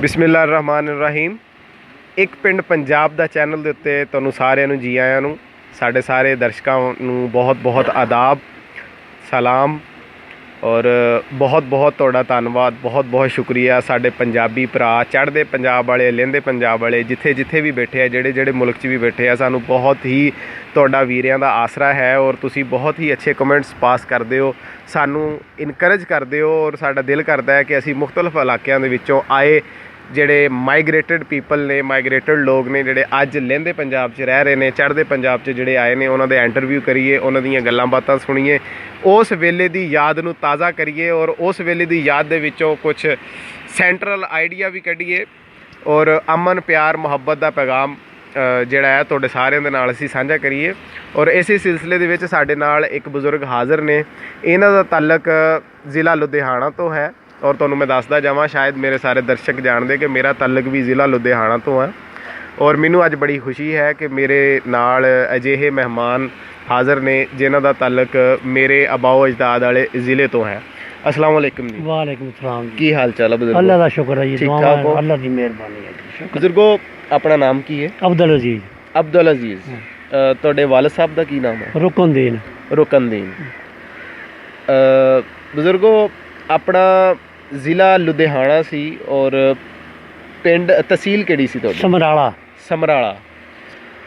ਬਿਸਮਿਲ੍ਲਾਹਿਰ ਰਹਿਮਾਨਿਰ ਰਹੀਮ। ਇੱਕ ਪਿੰਡ ਪੰਜਾਬ ਦਾ ਚੈਨਲ ਦੇ ਉੱਤੇ ਤੁਹਾਨੂੰ ਸਾਰਿਆਂ ਨੂੰ ਜੀ ਆਇਆਂ ਨੂੰ। ਸਾਡੇ ਸਾਰੇ ਦਰਸ਼ਕਾਂ ਨੂੰ ਬਹੁਤ ਬਹੁਤ ਆਦਾਬ, ਸਲਾਮ ਔਰ ਬਹੁਤ ਬਹੁਤ ਤੁਹਾਡਾ ਧੰਨਵਾਦ, ਬਹੁਤ ਬਹੁਤ ਸ਼ੁਕਰੀਆ। ਸਾਡੇ ਪੰਜਾਬੀ ਭਰਾ, ਚੜ੍ਹਦੇ ਪੰਜਾਬ ਵਾਲੇ, ਲਹਿੰਦੇ ਪੰਜਾਬ ਵਾਲੇ, ਜਿੱਥੇ ਜਿੱਥੇ ਵੀ ਬੈਠੇ ਆ, ਜਿਹੜੇ ਮੁਲਕ 'ਚ ਵੀ ਬੈਠੇ ਆ, ਸਾਨੂੰ ਬਹੁਤ ਹੀ ਤੁਹਾਡਾ ਵੀਰਿਆਂ ਦਾ ਆਸਰਾ ਹੈ ਔਰ ਤੁਸੀਂ ਬਹੁਤ ਹੀ ਅੱਛੇ ਕਮੈਂਟਸ ਪਾਸ ਕਰਦੇ ਹੋ, ਸਾਨੂੰ ਇਨਕਰੇਜ ਕਰਦੇ ਹੋ ਔਰ ਸਾਡਾ ਦਿਲ ਕਰਦਾ ਹੈ ਕਿ ਅਸੀਂ ਮੁਖਤਲਿਫ ਇਲਾਕਿਆਂ ਦੇ ਵਿੱਚੋਂ ਆਏ ਜਿਹੜੇ ਮਾਈਗ੍ਰੇਟਡ ਪੀਪਲ ਨੇ, ਮਾਈਗ੍ਰੇਟਡ ਲੋਕ ਨੇ, ਜਿਹੜੇ ਅੱਜ ਲਹਿੰਦੇ ਪੰਜਾਬ 'ਚ ਰਹਿ ਰਹੇ ਨੇ, ਚੜ੍ਹਦੇ ਪੰਜਾਬ 'ਚ ਜਿਹੜੇ ਆਏ ਨੇ, ਉਹਨਾਂ ਦੇ ਇੰਟਰਵਿਊ ਕਰੀਏ, ਉਹਨਾਂ ਦੀਆਂ ਗੱਲਾਂ ਬਾਤਾਂ ਸੁਣੀਏ, ਉਸ ਵੇਲੇ ਦੀ ਯਾਦ ਨੂੰ ਤਾਜ਼ਾ ਕਰੀਏ ਔਰ ਉਸ ਵੇਲੇ ਦੀ ਯਾਦ ਦੇ ਵਿੱਚੋਂ ਕੁਛ ਸੈਂਟਰਲ ਆਈਡੀਆ ਵੀ ਕੱਢੀਏ ਔਰ ਅਮਨ, ਪਿਆਰ, ਮੁਹੱਬਤ ਦਾ ਪੈਗਾਮ ਜਿਹੜਾ ਹੈ ਤੁਹਾਡੇ ਸਾਰਿਆਂ ਦੇ ਨਾਲ ਅਸੀਂ ਸਾਂਝਾ ਕਰੀਏ। ਔਰ ਇਸੇ ਸਿਲਸਿਲੇ ਦੇ ਵਿੱਚ ਸਾਡੇ ਨਾਲ ਇੱਕ ਬਜ਼ੁਰਗ ਹਾਜ਼ਰ ਨੇ। ਇਹਨਾਂ ਦਾ ਤਾਲੁਕ ਜ਼ਿਲ੍ਹਾ ਲੁਧਿਆਣਾ ਤੋਂ ਹੈ ਔਰ ਤੁਹਾਨੂੰ ਮੈਂ ਦੱਸਦਾ ਜਾਵਾਂ, ਸ਼ਾਇਦ ਮੇਰੇ ਸਾਰੇ ਦਰਸ਼ਕ ਜਾਣਦੇ ਕਿ ਮੇਰਾ ਤਾਲੁਕ ਵੀ ਜ਼ਿਲ੍ਹਾ ਲੁਧਿਆਣਾ ਤੋਂ ਹੈ ਔਰ ਮੈਨੂੰ ਅੱਜ ਬੜੀ ਖੁਸ਼ੀ ਹੈ ਕਿ ਮੇਰੇ ਨਾਲ ਅਜਿਹੇ ਮਹਿਮਾਨ ਹਾਜ਼ਰ ਨੇ ਜਿਨ੍ਹਾਂ ਦਾ ਤਾਲੁਕ ਮੇਰੇ ਆਬਾਓ ਅਜਦਾਦ ਵਾਲੇ ਜ਼ਿਲ੍ਹੇ ਤੋਂ ਹੈ। अस्सलाम वालेकुम जी। वालेकुम सलाम। की हाल चाल है बुजुर्गो? अल्लाह का शुक्र है जी, ठीक ठाक हो? अल्लाह की मेहरबानी है। बुजुर्गो अपना नाम की है? अब्दुल अजीज। अब्दुल अजीज। ਤੁਹਾਡੇ ਵਾਲਿਦ ਸਾਹਿਬ ਦਾ ਕੀ ਨਾਮ ਹੈ? ਰੁਕਨਦੀਨ। ਰੁਕਨਦੀਨ। ਬਜ਼ੁਰਗੋ ਆਪਣਾ ਜ਼ਿਲ੍ਹਾ ਲੁਧਿਆਣਾ ਸੀ ਔਰ ਪਿੰਡ ਤਹਿਸੀਲ ਕਿਹੜੀ ਸੀ ਤੁਹਾਡੀ? ਸਮਰਾਲਾ। ਸਮਰਾਲਾ।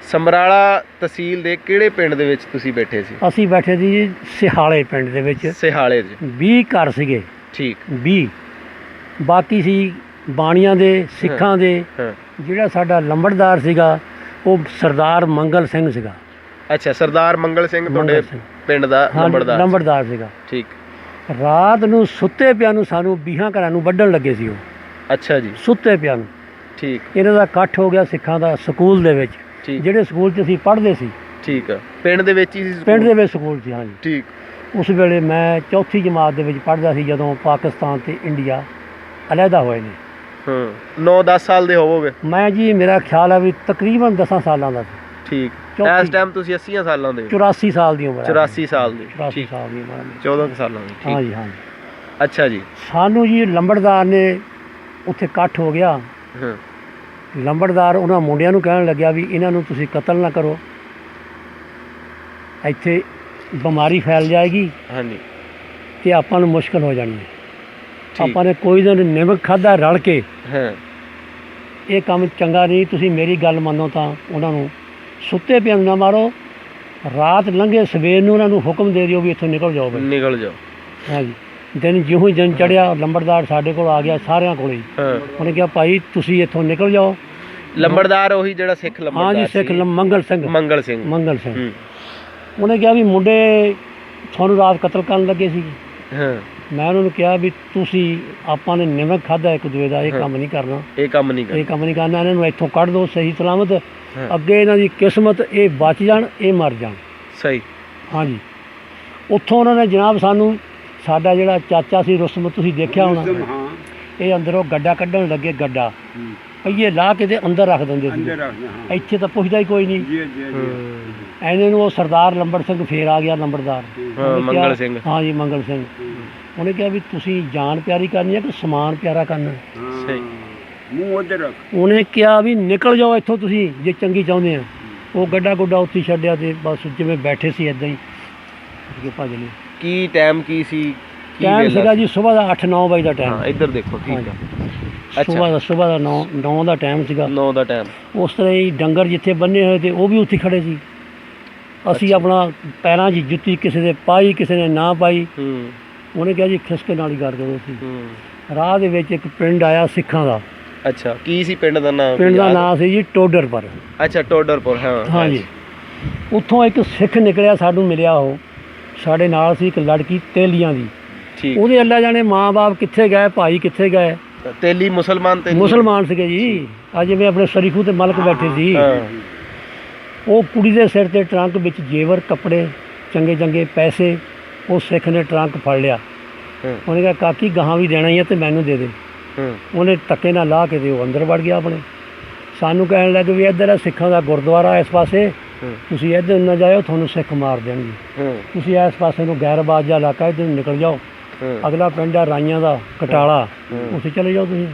ਸਮਰਾਲਾ ਤਹਿਸੀਲ ਦੇ ਕਿਹੜੇ ਪਿੰਡ ਦੇ ਵਿੱਚ ਤੁਸੀਂ ਬੈਠੇ ਸੀ? ਅਸੀਂ ਬੈਠੇ ਸੀ ਜੀ ਸਿਹਾਲੇ ਪਿੰਡ ਦੇ ਵਿੱਚ। ਸਿਹਾਲੇ 'ਚ 20 ਘਰ ਸੀਗੇ। ਠੀਕ। 20 ਬਾਕੀ ਸੀ ਬਾਣੀਆਂ ਦੇ, ਸਿੱਖਾਂ ਦੇ। ਜਿਹੜਾ ਸਾਡਾ ਲੰਬੜਦਾਰ ਸੀਗਾ ਉਹ ਸਰਦਾਰ ਮੰਗਲ ਸਿੰਘ ਸੀਗਾ। ਅੱਛਾ, ਸਰਦਾਰ ਮੰਗਲ ਸਿੰਘ ਤੁਹਾਡੇ ਪਿੰਡ ਦਾ ਲੰਬੜਦਾਰ ਸੀਗਾ। ਠੀਕ। ਰਾਤ ਨੂੰ ਸੁੱਤੇ ਪਿਆ ਨੂੰ ਸਾਨੂੰ 20 ਘਰਾਂ ਨੂੰ ਵੱਢਣ ਲੱਗੇ ਸੀ ਉਹ। ਅੱਛਾ ਜੀ। ਸੁੱਤੇ ਪਿਆ ਨੂੰ। ਠੀਕ। ਇਹਨਾਂ ਦਾ ਇਕੱਠ ਹੋ ਗਿਆ ਸਿੱਖਾਂ ਦਾ ਸਕੂਲ ਦੇ ਵਿੱਚ, ਜਿਹੜੇ ਸਕੂਲ 'ਚ ਅਸੀਂ ਪੜ੍ਹਦੇ ਸੀ। ਠੀਕ ਆ, ਪਿੰਡ ਦੇ ਵਿੱਚ ਹੀ ਸੀ? ਪਿੰਡ ਦੇ ਵਿੱਚ ਸਕੂਲ ਸੀ, ਹਾਂਜੀ। ਠੀਕ। ਉਸ ਵੇਲੇ ਮੈਂ ਚੌਥੀ ਜਮਾਤ ਦੇ ਵਿੱਚ ਪੜ੍ਹਦਾ ਸੀ ਜਦੋਂ ਪਾਕਿਸਤਾਨ ਤੇ ਇੰਡੀਆ ਅਲੱਗਾ ਹੋਏ ਨੇ। 9-10 ਸਾਲ ਦੇ ਹੋਵੋਗੇ? ਮੈਂ ਜੀ ਮੇਰਾ ਖਿਆਲ ਹੈ ਵੀ ਤਕਰੀਬਨ 10 ਸਾਲਾਂ ਦਾ ਸੀ। ਠੀਕ। ਇਸ ਟਾਈਮ ਤੁਸੀਂ 80 ਸਾਲਾਂ ਦੇ? 84 ਸਾਲ ਦੀ ਉਮਰ। 84 ਸਾਲ ਦੀ। 84 ਸਾਲ ਦੀ ਉਮਰ। 14 ਸਾਲਾਂ ਦੀ। ਹਾਂਜੀ ਹਾਂਜੀ। ਅੱਛਾ ਜੀ। ਸਾਨੂੰ ਜੀ ਲੰਬੜਦਾਰ ਨੇ ਉੱਥੇ ਇਕੱਠ ਹੋ ਗਿਆ। ਲੰਬੜਦਾਰ ਉਹਨਾਂ ਮੁੰਡਿਆਂ ਨੂੰ ਕਹਿਣ ਲੱਗਿਆ ਵੀ ਇਹਨਾਂ ਨੂੰ ਤੁਸੀਂ ਕਤਲ ਨਾ ਕਰੋ, ਇੱਥੇ ਬਿਮਾਰੀ ਫੈਲ ਜਾਏਗੀ। ਹਾਂਜੀ। ਅਤੇ ਆਪਾਂ ਨੂੰ ਮੁਸ਼ਕਿਲ ਹੋ ਜਾਣੀ ਹੈ। ਆਪਾਂ ਨੇ ਕੋਈ ਦਿਨ ਨਿਮਕ ਖਾਧਾ ਰਲ ਕੇ। ਇਹ ਕੰਮ ਚੰਗਾ ਨਹੀਂ, ਤੁਸੀਂ ਮੇਰੀ ਗੱਲ ਮੰਨੋ ਤਾਂ ਉਹਨਾਂ ਨੂੰ ਸੁੱਤੇ ਪਿਆ ਨਾ ਮਾਰੋ, ਰਾਤ ਲੰਘੇ ਸਵੇਰ ਨੂੰ ਉਹਨਾਂ ਨੂੰ ਹੁਕਮ ਦੇ ਦਿਓ ਵੀ ਇੱਥੋਂ ਨਿਕਲ ਜਾਓ, ਨਿਕਲ ਜਾਓ। ਹਾਂਜੀ। ਦਿਨ ਜਿਉਂ ਹੀ ਦਿਨ ਚੜ੍ਹਿਆ ਲੰਬੜਦਾਰ ਸਾਡੇ ਕੋਲ ਆ ਗਿਆ, ਸਾਰਿਆਂ ਕੋਲ ਹੀ। ਉਹਨੇ ਕਿਹਾ ਭਾਈ ਤੁਸੀਂ ਇੱਥੋਂ ਨਿਕਲ ਜਾਓ। ਲੰਬੜਦਾਰ ਉਹੀ ਜਿਹੜਾ ਸਿੱਖ ਲੰਬੜਦਾਰ? ਹਾਂਜੀ, ਸਿੱਖ ਮੰਗਲ ਸਿੰਘ। ਮੰਗਲ ਸਿੰਘ। ਮੰਗਲ ਸਿੰਘ। ਉਹਨੇ ਕਿਹਾ ਵੀ ਮੁੰਡੇ ਤੁਹਾਨੂੰ ਰਾਤ ਕਤਲ ਕਰਨ ਲੱਗੇ ਸੀ। ਮੈਂ ਉਹਨਾਂ ਨੂੰ ਕਿਹਾ ਵੀ ਤੁਸੀਂ ਆਪਾਂ ਨੇ ਨਿਮਕ ਖਾਧਾ ਇੱਕ ਦੂਜੇ ਦਾ, ਇਹ ਕੰਮ ਨਹੀਂ ਕਰਨਾ, ਇਹ ਕੰਮ ਨਹੀਂ ਕਰਨਾ। ਇਹਨਾਂ ਨੂੰ ਇੱਥੋਂ ਕੱਢ ਦਿਓ ਸਹੀ ਸਲਾਮਤ, ਅੱਗੇ ਇਹਨਾਂ ਦੀ ਕਿਸਮਤ ਇਹ ਬਚ ਜਾਣ, ਇਹ ਮਰ ਜਾਣ। ਸਹੀ। ਹਾਂਜੀ। ਉੱਥੋਂ ਉਹਨਾਂ ਨੇ ਜਨਾਬ ਸਾਨੂੰ, ਸਾਡਾ ਜਿਹੜਾ ਚਾਚਾ ਸੀ ਰੁਸਮ, ਤੁਸੀਂ ਦੇਖਿਆ ਹੋਣਾ, ਇਹ ਅੰਦਰੋਂ ਗੱਡਾ ਕੱਢਣ ਲੱਗੇ। ਗੱਡਾ ਪਹੀਏ ਲਾ ਕੇ ਤੇ ਅੰਦਰ ਰੱਖ ਦਿੰਦੇ ਸੀ, ਇੱਥੇ ਤਾਂ ਪੁੱਛਦਾ ਹੀ ਕੋਈ ਨਹੀਂ। ਇਹਨਾਂ ਨੂੰ ਉਹ ਸਰਦਾਰ ਲੰਬੜ ਸਿੰਘ ਫੇਰ ਆ ਗਿਆ, ਲੰਬੜਦਾਰ ਮੰਗਲ ਸਿੰਘ। ਹਾਂਜੀ, ਮੰਗਲ ਸਿੰਘ। ਉਹਨੇ ਕਿਹਾ ਵੀ ਤੁਸੀਂ ਜਾਨ ਪਿਆਰੀ ਕਰਨੀ ਹੈ ਕਿ ਸਮਾਨ ਪਿਆਰਾ ਕਰਨਾ? ਉਹਨੇ ਕਿਹਾ ਵੀ ਨਿਕਲ ਜਾਓ ਇੱਥੋਂ ਤੁਸੀਂ ਜੇ ਚੰਗੀ ਚਾਹੁੰਦੇ ਆ। ਉਹ ਗੱਡਾ ਗੁੱਡਾ ਉੱਥੇ ਛੱਡਿਆ ਤੇ ਬਸ ਜਿਵੇਂ ਬੈਠੇ ਸੀ ਇੱਦਾਂ ਹੀ ਭੱਜ ਲਏ। ਕੀ ਟਾਈਮ ਕੀ ਸੀ? ਟਾਈਮ ਸੀਗਾ ਜੀ ਸੁਬਾਹ ਦਾ 8-9 ਵਜੇ ਦਾ ਟਾਈਮ। ਇੱਧਰ ਦੇਖੋ। ਠੀਕ ਆ। ਸੁਬਾਹ ਦਾ 9 ਦਾ ਟਾਈਮ ਸੀਗਾ। 9 ਦਾ ਟਾਈਮ। ਉਸ ਤਰ੍ਹਾਂ ਹੀ ਡੰਗਰ ਜਿੱਥੇ ਬੰਨੇ ਹੋਏ ਤੇ ਉਹ ਵੀ ਉੱਥੇ ਖੜੇ ਸੀ। ਅਸੀਂ ਆਪਣਾ ਪੈਰਾਂ 'ਚ ਜੁੱਤੀ ਕਿਸੇ ਦੇ ਪਾਈ, ਕਿਸੇ ਨੇ ਨਾ ਪਾਈ। ਉਹਨੇ ਕਿਹਾ ਜੀ ਖਿਸਕੇ ਨਾਲ ਹੀ ਕਰ ਦਿਓ ਸੀ। ਰਾਹ ਦੇ ਵਿੱਚ ਇੱਕ ਪਿੰਡ ਆਇਆ ਸਿੱਖਾਂ ਦਾ। ਅੱਛਾ, ਕੀ ਸੀ ਪਿੰਡ ਦਾ ਨਾਮ? ਪਿੰਡ ਦਾ ਨਾਮ ਸੀ ਜੀ ਟੋਡਰਪੁਰ। ਅੱਛਾ, ਟੋਡਰਪੁਰ। ਹਾਂਜੀ। ਉੱਥੋਂ ਇੱਕ ਸਿੱਖ ਨਿਕਲਿਆ, ਸਾਨੂੰ ਮਿਲਿਆ। ਉਹ ਸਾਡੇ ਨਾਲ ਸੀ ਇੱਕ ਲੜਕੀ ਤੇਲੀਆਂ ਦੀ। ਉਹਦੇ ਅੱਲਾ ਜਾਣੇ ਮਾਂ ਬਾਪ ਕਿੱਥੇ ਗਏ, ਭਾਈ ਕਿੱਥੇ ਗਏ। ਤੇਲੀ ਮੁਸਲਮਾਨ? ਮੁਸਲਮਾਨ ਸੀਗੇ ਜੀ। ਅੱਜ ਜਿਵੇਂ ਆਪਣੇ ਸ਼ਰੀਫੂ ਤੇ ਮਲਕ ਬੈਠੇ ਸੀ। ਉਹ ਕੁੜੀ ਦੇ ਸਿਰ ਤੇ ਟਰੰਕ ਵਿੱਚ ਜੇਵਰ, ਕੱਪੜੇ, ਚੰਗੇ ਚੰਗੇ ਪੈਸੇ। ਉਹ ਸਿੱਖ ਨੇ ਟਰੰਕ ਫੜ ਲਿਆ। ਉਹਨੇ ਕਿਹਾ ਕਾਕੀ ਗਾਹਾਂ ਵੀ ਦੇਣਾ ਹੀ ਹੈ ਤੇ ਮੈਨੂੰ ਦੇ ਦੇ। ਉਹਨੇ ਧੱਕੇ ਨਾਲ ਲਾ ਕੇ ਤੇ ਉਹ ਅੰਦਰ ਵੜ ਗਿਆ ਆਪਣੇ। ਸਾਨੂੰ ਕਹਿਣ ਲੱਗ ਵੀ ਇੱਧਰ ਹੈ ਸਿੱਖਾਂ ਦਾ ਗੁਰਦੁਆਰਾ ਇਸ ਪਾਸੇ, ਤੁਸੀਂ ਇੱਧਰ ਨਾ ਜਾਇਓ, ਤੁਹਾਨੂੰ ਸਿੱਖ ਮਾਰ ਦੇਣਗੇ। ਤੁਸੀਂ ਇਸ ਪਾਸੇ ਨੂੰ ਗੈਰਬਾਜ਼ ਜਿਹਾ ਇਲਾਕਾ, ਇੱਧਰ ਨਿਕਲ ਜਾਓ। ਅਗਲਾ ਪਿੰਡ ਆ ਰਾਈਆਂ ਦਾ, ਕਟਾਲਾ, ਉੱਥੇ ਚਲੇ ਜਾਓ ਤੁਸੀਂ।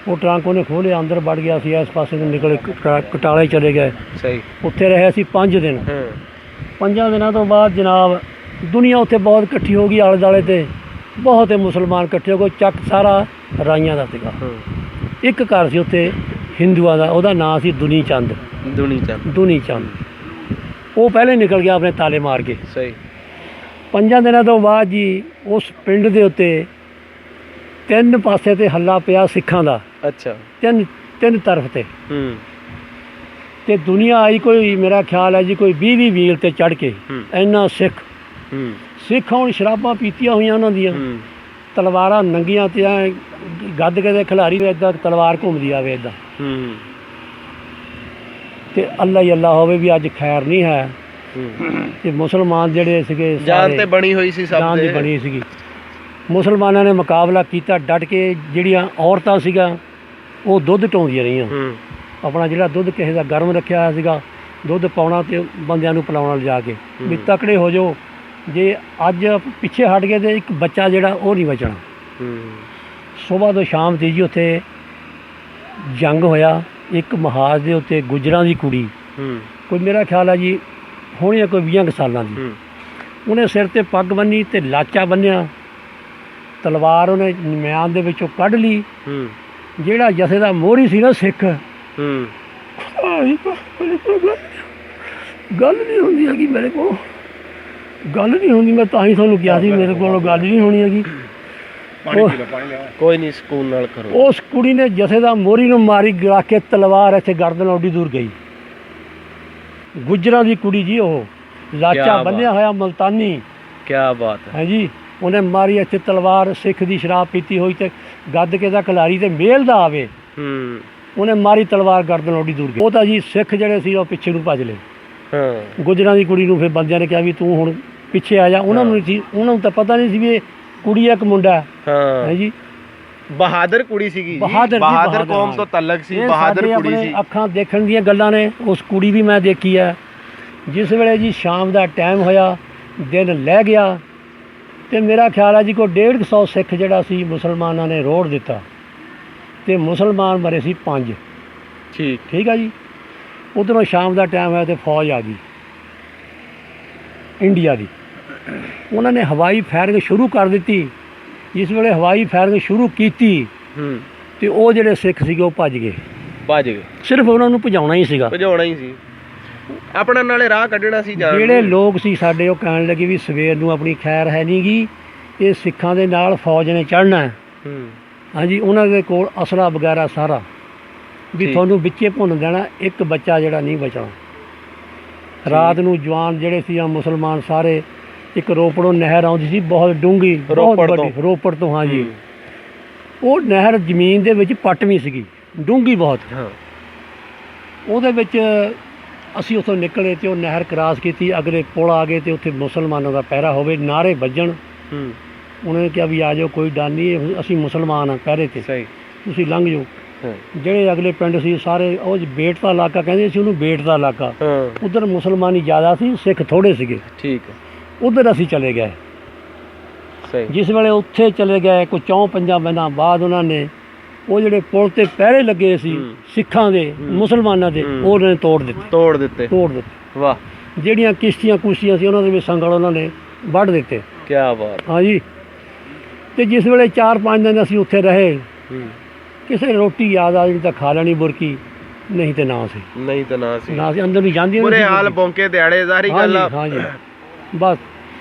ਉਹ ਟਰੰਕ ਉਹਨੇ ਖੋਲ੍ਹਿਆ, ਅੰਦਰ ਵੜ ਗਿਆ। ਅਸੀਂ ਇਸ ਪਾਸੇ ਤੋਂ ਨਿਕਲੇ ਕਟਾਲੇ ਚਲੇ ਗਏ। ਸਹੀ। ਉੱਥੇ ਰਹੇ ਅਸੀਂ 5 ਦਿਨ। 5 ਦਿਨਾਂ ਤੋਂ ਬਾਅਦ ਜਨਾਬ ਦੁਨੀਆ ਉੱਥੇ ਬਹੁਤ ਇਕੱਠੀ ਹੋ ਗਈ, ਆਲੇ ਦੁਆਲੇ 'ਤੇ ਬਹੁਤ ਮੁਸਲਮਾਨ ਇਕੱਠੇ ਹੋ ਗਏ। ਚੱਕ ਸਾਰਾ ਰਾਈਆਂ ਦਾ ਸੀਗਾ। ਇੱਕ ਘਰ ਸੀ ਉੱਥੇ ਹਿੰਦੂਆਂ ਦਾ, ਉਹਦਾ ਨਾਂ ਸੀ ਦੁਨੀ ਚੰਦ। ਦੁਨੀ ਚੰਦ ਉਹ ਪਹਿਲੇ ਨਿਕਲ ਗਿਆ ਆਪਣੇ ਤਾਲੇ ਮਾਰ ਕੇ। ਸਹੀ। 5 ਦਿਨਾਂ ਤੋਂ ਬਾਅਦ ਜੀ ਉਸ ਪਿੰਡ ਦੇ ਉੱਤੇ 3 ਪਾਸੇ 'ਤੇ ਹੱਲਾ ਪਿਆ ਸਿੱਖਾਂ ਦਾ। ਅੱਛਾ। ਤਿੰਨ ਤਰਫ 'ਤੇ। ਤੇ ਦੁਨੀਆ ਆਈ ਕੋਈ, ਮੇਰਾ ਖਿਆਲ ਹੈ ਜੀ ਕੋਈ 20 ਵੀਲ 'ਤੇ ਚੜ੍ਹ ਕੇ। ਇੰਨਾ ਸਿੱਖ ਹੁਣ ਸ਼ਰਾਬਾਂ ਪੀਤੀਆਂ ਹੋਈਆਂ ਉਹਨਾਂ ਦੀਆਂ, ਤਲਵਾਰਾਂ ਨੰਗੀਆਂ ਤੇ ਐ ਗੱਦ ਕੇ ਦੇ ਖਿਲਾਰੀ ਇੱਦਾਂ ਤਲਵਾਰ ਘੁੰਮਦੀ ਆਵੇ ਇੱਦਾਂ। ਤੇ ਅੱਲਾ ਹੀ ਅੱਲਾ ਹੋਵੇ ਵੀ ਅੱਜ ਖੈਰ ਨਹੀਂ ਹੈ। ਤੇ ਮੁਸਲਮਾਨ ਜਿਹੜੇ ਸੀਗੇ ਜਾਨ ਤੇ ਬਣੀ ਹੋਈ ਸੀ, ਸਭ ਜਾਨ ਦੀ ਬਣੀ ਸੀਗੀ। ਮੁਸਲਮਾਨਾਂ ਨੇ ਮੁਕਾਬਲਾ ਕੀਤਾ ਡਟ ਕੇ। ਜਿਹੜੀਆਂ ਔਰਤਾਂ ਸੀਗੀਆਂ ਉਹ ਦੁੱਧ ਢੋਂਦੀਆਂ ਰਹੀਆਂ। ਆਪਣਾ ਜਿਹੜਾ ਦੁੱਧ ਕਿਸੇ ਦਾ ਗਰਮ ਰੱਖਿਆ ਹੋਇਆ ਸੀਗਾ, ਦੁੱਧ ਪਾਉਣਾ ਤੇ ਬੰਦਿਆਂ ਨੂੰ ਪਿਲਾਉਣਾ ਲਿਜਾ ਕੇ ਵੀ ਤਕੜੇ ਹੋ ਜਾਓ। ਜੇ ਅੱਜ ਪਿੱਛੇ ਹਟ ਗਏ ਤੇ ਇੱਕ ਬੱਚਾ ਜਿਹੜਾ ਉਹ ਨਹੀਂ ਬਚਣਾ। ਸੁਬਾਹ ਤੋਂ ਸ਼ਾਮ ਤੀਜੀ ਉੱਥੇ ਜੰਗ ਹੋਇਆ। ਇੱਕ ਮਹਾਜ਼ ਦੇ ਉੱਤੇ ਗੁੱਜਰਾਂ ਦੀ ਕੁੜੀ, ਕੋਈ ਮੇਰਾ ਖਿਆਲ ਹੈ ਜੀ ਹੋਣੀ ਕੋਈ 20 ਕੁ ਸਾਲਾਂ ਦੀ, ਉਹਨੇ ਸਿਰ 'ਤੇ ਪੱਗ ਬੰਨੀ ਤੇ ਲਾਚਾ ਬੰਨਿਆ, ਤਲਵਾਰ ਉਹਨੇ ਮਿਆਨ ਦੇ ਵਿੱਚੋਂ ਕੱਢ ਲਈ। ਜਿਹੜਾ ਜਥੇ ਦਾ ਮੋਹਰੀ ਸੀ ਨਾ ਸਿੱਖ, ਗੱਲ ਨਹੀਂ ਹੁੰਦੀ ਹੈਗੀ ਮੇਰੇ ਕੋਲ, ਗੱਲ ਨਹੀਂ ਹੁੰਦੀ। ਮੈਂ ਤਾਂ ਹੀ ਤੁਹਾਨੂੰ ਕਿਹਾ ਸੀ ਮੇਰੇ ਕੋਲ ਗੱਲ ਨਹੀਂ ਹੋਣੀ ਹੈਗੀ। ਕੋਈ ਨਹੀਂ, ਸਕੂਨ ਨਾਲ ਕਰੋ। ਉਸ ਕੁੜੀ ਨੇ ਜਥੇ ਦਾ ਮੋਹਰੀ ਨੂੰ ਮਾਰੀ ਗਿਰਾ ਕੇ ਤਲਵਾਰ ਇੱਥੇ ਗਰਦਨ ਓਡੀ ਦੂਰ ਗਈ। ਗੁੱਜਰਾਂ ਦੀ ਕੁੜੀ ਜੀ, ਉਹ ਲਾਚਾ ਬੰਨਿਆ ਹੋਇਆ ਮਲਤਾਨੀ। ਕਿਆ ਬਾਤ ਹੈ ਜੀ। ਉਹਨੇ ਮਾਰੀ ਇੱਥੇ ਤਲਵਾਰ। ਸਿੱਖ ਦੀ ਸ਼ਰਾਬ ਪੀਤੀ ਹੋਈ ਤੇ ਗੱਦ ਕੇ ਦਾ ਖਿਲਾਰੀ ਤੇ ਮੇਲ ਦਾ ਆਵੇ, ਉਹਨੇ ਮਾਰੀ ਤਲਵਾਰ ਗਰਦਨ ਓਡੀ ਦੂਰ ਗਈ। ਉਹ ਤਾਂ ਜੀ ਸਿੱਖ ਜਿਹੜੇ ਸੀ ਉਹ ਪਿੱਛੇ ਨੂੰ ਭੱਜ ਲਏ। ਗੁੱਜਰਾਂ ਦੀ ਕੁੜੀ ਨੂੰ ਫਿਰ ਬੰਦਿਆਂ ਨੇ ਕਿਹਾ ਵੀ ਤੂੰ ਹੁਣ ਪਿੱਛੇ ਆ ਜਾ। ਉਹਨਾਂ ਨੂੰ ਤਾਂ ਪਤਾ ਨਹੀਂ ਸੀ ਵੀ ਇਹ ਕੁੜੀ ਇੱਕ ਮੁੰਡਾ ਹੈ ਜੀ। ਬਹਾਦਰ ਕੁੜੀ ਸੀਗੀ, ਬਹਾਦਰ ਕੌਮ ਤੋਂ ਤਲਕ ਸੀ, ਬਹਾਦਰ ਕੁੜੀ ਸੀ। ਅੱਖਾਂ ਦੇਖਣ ਦੀਆਂ ਗੱਲਾਂ ਨੇ। ਉਸ ਕੁੜੀ ਵੀ ਮੈਂ ਦੇਖੀ ਹੈ। ਜਿਸ ਵੇਲੇ ਜੀ ਸ਼ਾਮ ਦਾ ਟਾਈਮ ਹੋਇਆ, ਦਿਨ ਲੈ ਗਿਆ, ਤੇ ਮੇਰਾ ਖਿਆਲ ਹੈ ਜੀ ਕੋਈ 150 ਸਿੱਖ ਜਿਹੜਾ ਸੀ ਮੁਸਲਮਾਨਾਂ ਨੇ ਰੋੜ ਦਿੱਤਾ ਤੇ ਮੁਸਲਮਾਨ ਮਰੇ ਸੀ 5। ਠੀਕ ਆ ਜੀ। ਉੱਧਰੋਂ ਸ਼ਾਮ ਦਾ ਟਾਈਮ ਹੋਇਆ ਤੇ ਫੌਜ ਆ ਗਈ ਇੰਡੀਆ ਦੀ। ਉਹਨਾਂ ਨੇ ਹਵਾਈ ਫਾਇਰਿੰਗ ਸ਼ੁਰੂ ਕਰ ਦਿੱਤੀ। ਜਿਸ ਵੇਲੇ ਹਵਾਈ ਫਾਇਰਿੰਗ ਸ਼ੁਰੂ ਕੀਤੀ ਤੇ ਉਹ ਜਿਹੜੇ ਸਿੱਖ ਸੀਗੇ ਉਹ ਭੱਜ ਗਏ। ਸਿਰਫ ਉਹਨਾਂ ਨੂੰ ਭਜਾਉਣਾ ਹੀ ਸੀ, ਆਪਣਾ ਨਾਲੇ ਰਾਹ ਕੱਢਣਾ ਸੀ। ਜਿਹੜੇ ਲੋਕ ਸੀ ਸਾਡੇ ਉਹ ਕਹਿਣ ਲੱਗੇ ਵੀ ਸਵੇਰ ਨੂੰ ਆਪਣੀ ਖੈਰ ਹੈ ਨਹੀਂ ਗੀ, ਇਹ ਸਿੱਖਾਂ ਦੇ ਨਾਲ ਫੌਜ ਨੇ ਚੜ੍ਹਨਾ। ਹਾਂਜੀ। ਉਹਨਾਂ ਦੇ ਕੋਲ ਅਸਲਾ ਵਗੈਰਾ ਸਾਰਾ, ਵੀ ਤੁਹਾਨੂੰ ਵਿੱਚੇ ਭੁੰਨ ਦੇਣਾ, ਇੱਕ ਬੱਚਾ ਜਿਹੜਾ ਨਹੀਂ ਬਚਣਾ। ਰਾਤ ਨੂੰ ਜਵਾਨ ਜਿਹੜੇ ਸੀ ਮੁਸਲਮਾਨ ਸਾਰੇ, ਇੱਕ ਰੋਪੜੋਂ ਨਹਿਰ ਆਉਂਦੀ ਸੀ ਬਹੁਤ ਡੂੰਘੀ, ਬਹੁਤ ਵੱਡੀ, ਰੋਪੜ ਤੋਂ। ਹਾਂਜੀ। ਉਹ ਨਹਿਰ ਜ਼ਮੀਨ ਦੇ ਵਿੱਚ ਪੱਟਵੀਂ ਸੀਗੀ, ਡੂੰਘੀ ਬਹੁਤ। ਉਹਦੇ ਵਿੱਚ ਅਸੀਂ ਉੱਥੋਂ ਨਿਕਲੇ ਤੇ ਉਹ ਨਹਿਰ ਕਰਾਸ ਕੀਤੀ, ਅਗਲੇ ਪੁਲ ਆ ਗਏ ਤੇ ਉੱਥੇ ਮੁਸਲਮਾਨਾਂ ਦਾ ਪਹਿਰਾ ਹੋਵੇ, ਨਾਅਰੇ ਵੱਜਣ। ਉਹਨਾਂ ਨੇ ਕਿਹਾ ਵੀ ਆ ਜਾਓ, ਕੋਈ ਡਰ ਨਹੀਂ, ਅਸੀਂ ਮੁਸਲਮਾਨ ਹਾਂ ਪਹਿਰੇ 'ਤੇ, ਤੁਸੀਂ ਲੰਘ ਜਾਓ। ਜਿਹੜੇ ਅਗਲੇ ਪਿੰਡ ਸੀ ਸਾਰੇ, ਉਹ ਬੇਟ ਦਾ ਇਲਾਕਾ ਕਹਿੰਦੇ ਸੀ ਉਹਨੂੰ, ਬੇਟ ਦਾ ਇਲਾਕਾ। ਉੱਧਰ ਮੁਸਲਮਾਨੀ ਜ਼ਿਆਦਾ ਸੀ, ਸਿੱਖ ਥੋੜ੍ਹੇ ਸੀਗੇ। ਉੱਧਰ ਅਸੀਂ ਚਲੇ ਗਏ। ਜਿਸ ਵੇਲੇ ਉੱਥੇ ਚਲੇ ਗਏ ਕੋਈ 4-5 ਮਹੀਨਾ ਬਾਅਦ ਉਹਨਾਂ ਨੇ ਉਹ ਜਿਹੜੇ ਪੁਲ 'ਤੇ ਪਹਿਰੇ ਲੱਗੇ ਸੀ ਸਿੱਖਾਂ ਦੇ, ਮੁਸਲਮਾਨਾਂ ਦੇ, ਉਹਨਾਂ ਨੇ ਤੋੜ ਦਿੱਤੇ। ਵਾਹ। ਜਿਹੜੀਆਂ ਕਿਸ਼ਤੀਆਂ ਕੁਸ਼ਤੀਆਂ ਸੀ ਉਹਨਾਂ ਦੇ ਵਿੱਚ ਸੰਗਲ ਉਹਨਾਂ ਨੇ ਵੱਢ ਦਿੱਤੇ। ਕਿਆ ਬਾਤ। ਹਾਂਜੀ। ਤੇ ਜਿਸ ਵੇਲੇ 4-5 ਦਿਨ ਅਸੀਂ ਉੱਥੇ ਰਹੇ, ਕਿਸੇ ਰੋਟੀ ਯਾਦ ਆ ਜਾਣੀ ਤਾਂ ਖਾ ਲੈਣੀ ਬੁਰਕੀ, ਨਹੀਂ ਤੇ ਨਾ ਸੀ। ਨਾ ਸੀ ਅੰਦਰ ਨਹੀਂ ਜਾਂਦੀ। ਬੁਰੇ ਹਾਲ ਬੌਂਕੇ ਦਿਹਾੜੇ ਜ਼ਾਰੀ ਗੱਲ ਆ। ਹਾਂਜੀ। ਬਸ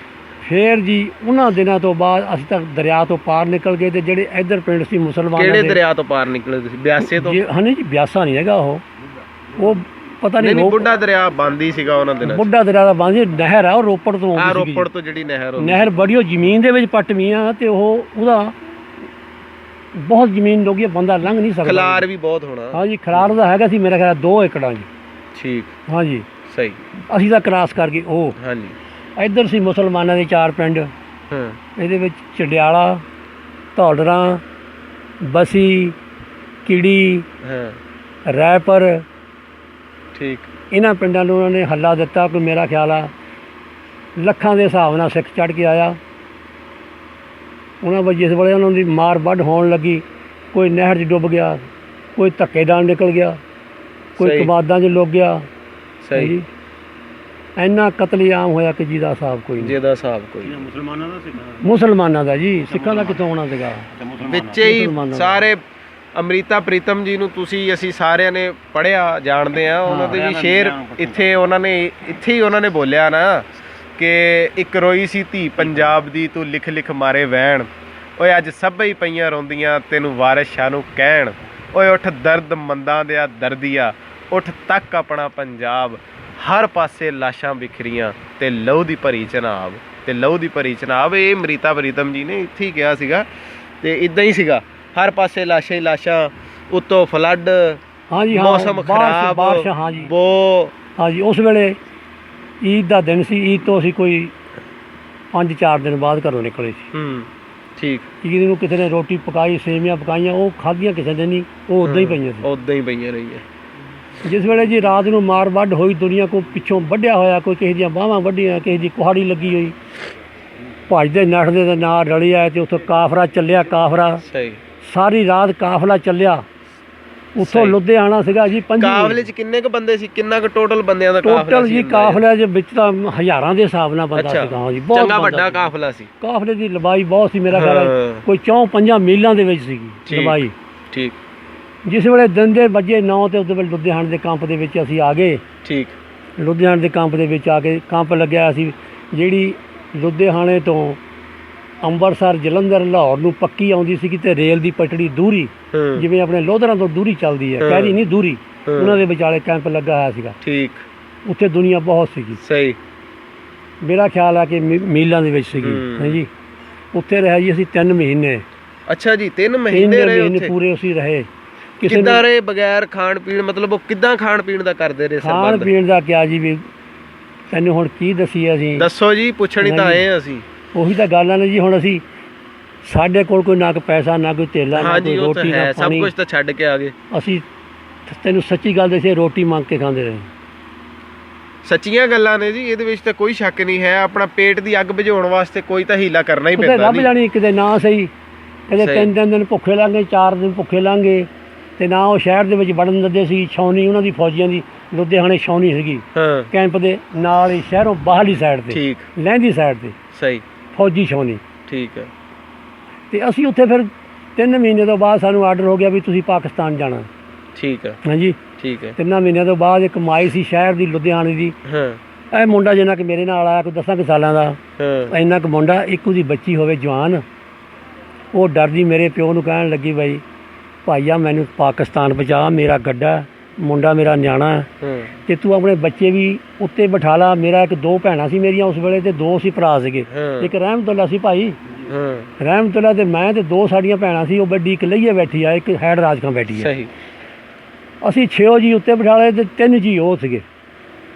ਫਿਰ ਜੀ ਉਹਨਾਂ ਦਿਨਾਂ ਤੋਂ ਬਾਅਦ ਅਸੀਂ ਤਾਂ ਦਰਿਆ ਤੋਂ ਪਾਰ ਨਿਕਲ ਗਏ। ਤੇ ਜਿਹੜੇ ਇੱਧਰ ਪਿੰਡ ਸੀ ਮੁਸਲਮਾਨਾਂ ਦੇ। ਕਿਹੜੇ ਦਰਿਆ ਤੋਂ ਪਾਰ ਨਿਕਲੇ ਤੁਸੀਂ? ਬਿਆਸੇ ਤੋਂ? ਹਾਂਜੀ ਜੀ, ਬਿਆਸਾ ਨਹੀਂ ਹੈਗਾ ਉਹ ਪਤਾ ਨਹੀਂ। ਬੁੱਢਾ ਦਰਿਆ ਬੰਦੀ ਸੀਗਾ ਉਹਨਾਂ ਦਿਨਾਂ। ਬੁੱਢਾ ਦਰਿਆ ਦਾ ਬੰਦੀ ਨਹਿਰ ਆ, ਉਹ ਰੋਪੜ ਤੋਂ। ਰੋਪੜ ਤੋਂ ਜਿਹੜੀ ਨਹਿਰ ਬੜੀ ਉਹ ਜ਼ਮੀਨ ਦੇ ਵਿੱਚ ਪੱਟਵੀਂ ਆ ਤੇ ਉਹਦਾ ਬਹੁਤ ਜ਼ਮੀਨ ਲੋਗੀ, ਬੰਦਾ ਲੰਘ ਨਹੀਂ ਸਕਦਾ। ਖਲਾਰ ਵੀ ਬਹੁਤ ਹੋਣਾ। ਹਾਂਜੀ। ਖਲਾਰ ਦਾ ਹੈਗਾ ਸੀ ਮੇਰਾ ਖਿਆਲ 2 ਏਕੜਾਂ ਜੀ। ਠੀਕ। ਹਾਂਜੀ। ਸਹੀ। ਅਸੀਂ ਤਾਂ ਕ੍ਰਾਸ ਕਰ ਗਏ ਉਹ। ਹਾਂਜੀ। ਇੱਧਰ ਸੀ ਮੁਸਲਮਾਨਾਂ ਦੇ 4 ਪਿੰਡ। ਇਹਦੇ ਵਿੱਚ ਚੰਡਿਆਲਾ, ਧੌਲਰਾਂ, ਬਸੀ, ਕੀੜੀ, ਰਾਏਪੁਰ। ਠੀਕ। ਇਹਨਾਂ ਪਿੰਡਾਂ ਨੂੰ ਉਹਨਾਂ ਨੇ ਹੱਲਾ ਦਿੱਤਾ। ਕੋਈ ਮੇਰਾ ਖਿਆਲ ਆ ਲੱਖਾਂ ਦੇ ਹਿਸਾਬ ਨਾਲ ਸਿੱਖ ਚੜ੍ਹ ਕੇ ਆਇਆ। ਉਹਨਾਂ ਵੱਲ ਜਿਸ ਵੇਲੇ ਉਹਨਾਂ ਦੀ ਮਾਰ ਵੱਢ ਹੋਣ ਲੱਗੀ, ਕੋਈ ਨਹਿਰ 'ਚ ਡੁੱਬ ਗਿਆ, ਕੋਈ ਧੱਕੇ ਨਾਲ ਨਿਕਲ ਗਿਆ, ਕੋਈ ਕਮਾਦਾਂ 'ਚ ਲੁੱਕ ਗਿਆ। ਸਹੀ। ਇੰਨਾ ਕਤਲੇਆਮ ਹੋਇਆ ਕਿ ਜਿਹਦਾ ਹਿਸਾਬ ਕੋਈ ਨਹੀਂ। ਜਿਹਦਾ ਹਿਸਾਬ ਕੋਈ ਮੁਸਲਮਾਨਾਂ ਦਾ ਜੀ, ਸਿੱਖਾਂ ਦਾ ਕਿੱਥੋਂ ਆਉਣਾ ਸੀਗਾ। ਵਿੱਚ ਹੀ ਸਾਰੇ ਅੰਮ੍ਰਿਤਾ ਪ੍ਰੀਤਮ ਜੀ ਨੂੰ ਅਸੀਂ ਸਾਰਿਆਂ ਨੇ ਪੜ੍ਹਿਆ ਜਾਣਦੇ ਆ। ਉਹਨਾਂ ਦੇ ਵੀ ਸ਼ੇਰ ਇੱਥੇ ਉਹਨਾਂ ਨੇ ਬੋਲਿਆ ਨਾ ਕਿ ਇੱਕ ਰੋਈ ਸੀ ਧੀ ਪੰਜਾਬ ਦੀ, ਤੂੰ ਲਿਖ ਲਿਖ ਮਾਰੇ ਵੈਣ। ਓਏ ਅੱਜ ਸਭ ਹੀ ਪਈਆਂ ਰੋਂਦੀਆਂ ਤੈਨੂੰ ਵਾਰਿਸ ਸ਼ਾਹ ਨੂੰ ਕਹਿਣ। ਓਏ ਉੱਠ ਦਰਦ ਮੰਦਾਂ ਦਿਆ ਦਰਦੀਆ, ਉੱਠ ਤੱਕ ਆਪਣਾ ਪੰਜਾਬ। ਹਰ ਪਾਸੇ ਲਾਸ਼ਾਂ ਬਿਖਰੀਆਂ ਤੇ ਲਹੂ ਦੀ ਭਰੀ ਚਨਾਬ, ਤੇ ਲਹੂ ਦੀ ਭਰੀ ਚਨਾਬ। ਇਹ ਅੰਮ੍ਰਿਤਾ ਪ੍ਰੀਤਮ ਜੀ ਨੇ ਇੱਥੇ ਹੀ ਕਿਹਾ ਸੀਗਾ। ਤੇ ਇੱਦਾਂ ਹੀ ਸੀਗਾ, ਹਰ ਪਾਸੇ ਲਾਸ਼ਾਂ ਹੀ ਲਾਸ਼ਾਂ, ਉੱਤੋਂ ਫਲੱਡ, ਮੌਸਮ ਖਰਾਬ, ਬੋ। ਹਾਂਜੀ, ਉਸ ਵੇਲੇ ਈਦ ਦਾ ਦਿਨ ਸੀ। ਈਦ ਤੋਂ ਅਸੀਂ ਕੋਈ 5-4 ਦਿਨ ਬਾਅਦ ਘਰੋਂ ਨਿਕਲੇ ਸੀ। ਠੀਕ। ਈਦ ਨੂੰ ਕਿਸੇ ਨੇ ਰੋਟੀ ਪਕਾਈ, ਸੇਵੀਆਂ ਪਕਾਈਆਂ, ਉਹ ਖਾਧੀਆਂ ਕਿਸੇ ਨੇ ਨਹੀਂ, ਉਹ ਉੱਦਾਂ ਹੀ ਪਈਆਂ ਸੀ, ਉੱਦਾਂ ਹੀ ਪਈਆਂ ਰਹੀਆਂ। ਜਿਸ ਵੇਲੇ ਜੀ ਰਾਤ ਨੂੰ ਮਾਰ ਵੱਢ ਹੋਈ, ਦੁਨੀਆ ਕੋ ਪਿੱਛੋਂ ਵੱਢਿਆ ਹੋਇਆ, ਕੋਈ ਕਿਸੇ ਦੀਆਂ ਬਾਹਾਂ ਵੱਢੀਆਂ, ਕਿਸੇ ਦੀ ਕੁਹਾੜੀ ਲੱਗੀ ਹੋਈ, ਭੱਜਦੇ ਨੱਠਦੇ ਦੇ ਨਾਲ ਰਲਿਆ। ਤੇ ਉੱਥੋਂ ਕਾਫਲਾ ਚੱਲਿਆ, ਕਾਫਲਾ ਸਾਰੀ ਰਾਤ ਕਾਫਲਾ ਚੱਲਿਆ। ਉੱਥੋਂ ਲੁਧਿਆਣਾ ਸੀਗਾ ਜੀ। ਕਾਫਲੇ 'ਚ ਕਿੰਨੇ ਕੁ ਬੰਦੇ ਸੀ? ਕਿੰਨਾ ਕੁ ਟੋਟਲ ਬੰਦਿਆਂ ਦਾ ਟੋਟਲ ਜੀ? ਕਾਫਲੇ ਦੇ ਵਿੱਚ ਤਾਂ ਹਜ਼ਾਰਾਂ ਦੇ ਹਿਸਾਬ ਨਾਲ ਬੰਦਾ ਸੀਗਾ ਜੀ। ਬਹੁਤ ਚੰਗਾ ਵੱਡਾ ਕਾਫਲਾ ਸੀ। ਕਾਫਲੇ ਦੀ ਲੰਬਾਈ ਬਹੁਤ ਸੀ, ਮੇਰਾ ਖਿਆਲ ਕੋਈ 4-5 ਮੀਲਾਂ ਦੇ ਵਿੱਚ ਸੀਗੀ ਲੰਬਾਈ। ਠੀਕ। ਜਿਸ ਵੇਲੇ ਦਿਨ ਦੇ ਵੱਜੇ 9 ਤੇ ਉਸ ਵੇਲੇ ਲੁਧਿਆਣੇ ਦੇ ਕੰਪ ਦੇ ਵਿੱਚ ਅਸੀਂ ਆ ਗਏ। ਠੀਕ। ਲੁਧਿਆਣੇ ਦੇ ਕੰਪ ਦੇ ਵਿੱਚ ਆ ਕੇ ਕੰਪ ਲੱਗਿਆ ਸੀ, ਜਿਹੜੀ ਲੁਧਿਆਣੇ ਤੋਂ ਅੰਮ੍ਰਿਤਸਰ, ਜਲੰਧਰ, ਲਾਹੌਰ ਨੂੰ ਪੱਕੀ ਆਉਂਦੀ ਸੀਗੀ, ਤੇ ਰੇਲ ਦੀ ਪਟੜੀ ਦੂਰੀ, ਜਿਵੇਂ ਆਪਣੇ ਲੋਧਰਾਂ ਤੋਂ ਦੂਰੀ ਚੱਲਦੀ ਹੈ, ਕਹਿ ਰਹੀ ਨਹੀਂ ਦੂਰੀ, ਉਹਨਾਂ ਦੇ ਵਿਚਾਲੇ ਕੈਂਪ ਲੱਗਾ ਹੋਇਆ ਸੀਗਾ। ਠੀਕ। ਉੱਥੇ ਦੁਨੀਆ ਬਹੁਤ ਸੀਗੀ। ਸਹੀ। ਮੇਰਾ ਖਿਆਲ ਆ ਕਿ ਮੀਲਾਂ ਦੇ ਵਿੱਚ ਸੀਗੀ। ਹਾਂਜੀ। ਉੱਥੇ ਰਹੇ ਜੀ ਅਸੀਂ 3 ਮਹੀਨੇ। ਅੱਛਾ ਜੀ, 3 ਮਹੀਨੇ ਰਹੇ ਉੱਥੇ ਪੂਰੇ ਅਸੀਂ ਰਹੇ। ਕਿੱਦਾਂ ਰਹੇ ਬਗੈਰ ਖਾਣ ਪੀਣ? ਮਤਲਬ ਉਹ ਕਿੱਦਾਂ ਖਾਣ ਪੀਣ ਦਾ ਕਰਦੇ ਰਹੇ? ਖਾਣ ਪੀਣ ਦਾ ਕਿਆ ਜੀ, ਵੀ ਤੈਨੂੰ ਹੁਣ ਕੀ ਦੱਸੀਏ ਅਸੀਂ? ਦੱਸੋ ਜੀ, ਪੁੱਛਣੀ ਤਾਂ ਆਏ ਆ ਅਸੀਂ। ਉਹੀ ਤਾਂ ਗੱਲ ਆ ਨਾ ਜੀ। ਹੁਣ ਅਸੀਂ, ਸਾਡੇ ਕੋਲ ਕੋਈ ਨਾ ਕੋਈ ਪੈਸਾ, ਨਾ ਕੋਈ ਧੇਲਾ, ਨਾ ਕੋਈ ਰੋਟੀ, ਨਾ ਸਭ ਕੁਝ ਤਾਂ ਛੱਡ ਕੇ ਆ ਗਏ ਅਸੀਂ। ਤੈਨੂੰ ਸੱਚੀ ਗੱਲ ਦੱਸੇ, ਰੋਟੀ ਮੰਗ ਕੇ ਖਾਂਦੇ ਰਹੇ। ਸੱਚੀਆਂ ਗੱਲਾਂ ਨੇ ਜੀ, ਇਹਦੇ ਵਿੱਚ ਤਾਂ ਕੋਈ ਸ਼ੱਕ ਨਹੀਂ ਹੈ। ਆਪਣਾ ਪੇਟ ਦੀ ਅੱਗ ਬੁਝਾਉਣ ਵਾਸਤੇ ਕੋਈ ਤਾਂ ਹੀਲਾ ਕਰਨਾ ਹੀ ਪੈਂਦਾ। ਲੱਭ ਜਾਣੀ ਕਿਤੇ ਨਾ ਸਹੀ, ਕਦੇ 3 ਦਿਨ ਭੁੱਖੇ ਲਾਂਗੇ, 4 ਦਿਨ ਭੁੱਖੇ ਲਾਂਗੇ। ਤੇ ਨਾ ਉਹ ਸ਼ਹਿਰ ਦੇ ਵਿੱਚ ਵੜਨ ਦਿੰਦੇ ਸੀ। ਛਾਉਣੀ ਉਹਨਾਂ ਦੀ ਫੌਜੀਆਂ ਦੀ ਲੁਧਿਆਣੇ ਛਾਉਣੀ ਸੀਗੀ ਕੈਂਪ ਦੇ ਨਾਲ ਹੀ, ਸ਼ਹਿਰੋਂ ਬਾਹਰਲੀ ਸਾਈਡ ਤੇ, ਲਹਿੰਦੀ ਸਾਈਡ ਤੇ। ਸਹੀ। ਫੌਜੀ ਛਾਉਣੀ। ਠੀਕ ਹੈ। ਤੇ ਅਸੀਂ ਉੱਥੇ ਫਿਰ 3 ਮਹੀਨੇ ਤੋਂ ਬਾਅਦ ਸਾਨੂੰ ਆਰਡਰ ਹੋ ਗਿਆ ਵੀ ਤੁਸੀਂ ਪਾਕਿਸਤਾਨ ਜਾਣਾ। ਠੀਕ ਹੈ। ਹਾਂਜੀ। ਠੀਕ ਹੈ। 3 ਮਹੀਨਿਆਂ ਤੋਂ ਬਾਅਦ ਇੱਕ ਮਾਈ ਸੀ ਸ਼ਹਿਰ ਦੀ, ਲੁਧਿਆਣੇ ਦੀ। ਇਹ ਮੁੰਡਾ ਜਿੰਨਾ ਕਿ ਮੇਰੇ ਨਾਲ ਆਇਆ, ਕੋਈ 10 ਕੁ ਸਾਲਾਂ ਦਾ, ਇੰਨਾ ਕੁ ਮੁੰਡਾ, ਇੱਕ ਉਹਦੀ ਬੱਚੀ ਹੋਵੇ ਜਵਾਨ। ਉਹ ਡਰਦੀ ਮੇਰੇ ਪਿਓ ਨੂੰ ਕਹਿਣ ਲੱਗੀ, ਬਾਈ ਭਾਈਆ ਮੈਨੂੰ ਪਾਕਿਸਤਾਨ ਪਹੁੰਚਾ, ਮੇਰਾ ਗੱਡਾ, ਮੁੰਡਾ ਮੇਰਾ ਨਿਆਣਾ, ਤੇ ਤੂੰ ਆਪਣੇ ਬੱਚੇ ਵੀ ਉੱਤੇ ਬਿਠਾ ਲਾ। ਮੇਰਾ 2 ਭੈਣਾਂ ਸੀ ਮੇਰੀਆਂ ਉਸ ਵੇਲੇ, ਤੇ 2 ਸੀ ਭਰਾ ਸੀਗੇ। ਇੱਕ ਰਹਿਮਤੁੱਲਾ ਸੀ ਭਾਈ, ਰਹਿਮਤੁੱਲਾ, ਤੇ ਮੈਂ, ਤੇ 2 ਸਾਡੀਆਂ ਭੈਣਾਂ ਸੀ। ਉਹ ਵੱਡੀ ਇੱਕ ਲਈਏ ਬੈਠੀ ਆ, ਇੱਕ ਹੈਡ ਰਾਜ ਖਾਂ ਬੈਠੀ ਆ। ਅਸੀਂ 6 ਜੀ ਉੱਤੇ ਬਿਠਾ ਲਏ, ਤੇ 3 ਜੀ ਉਹ ਸੀਗੇ।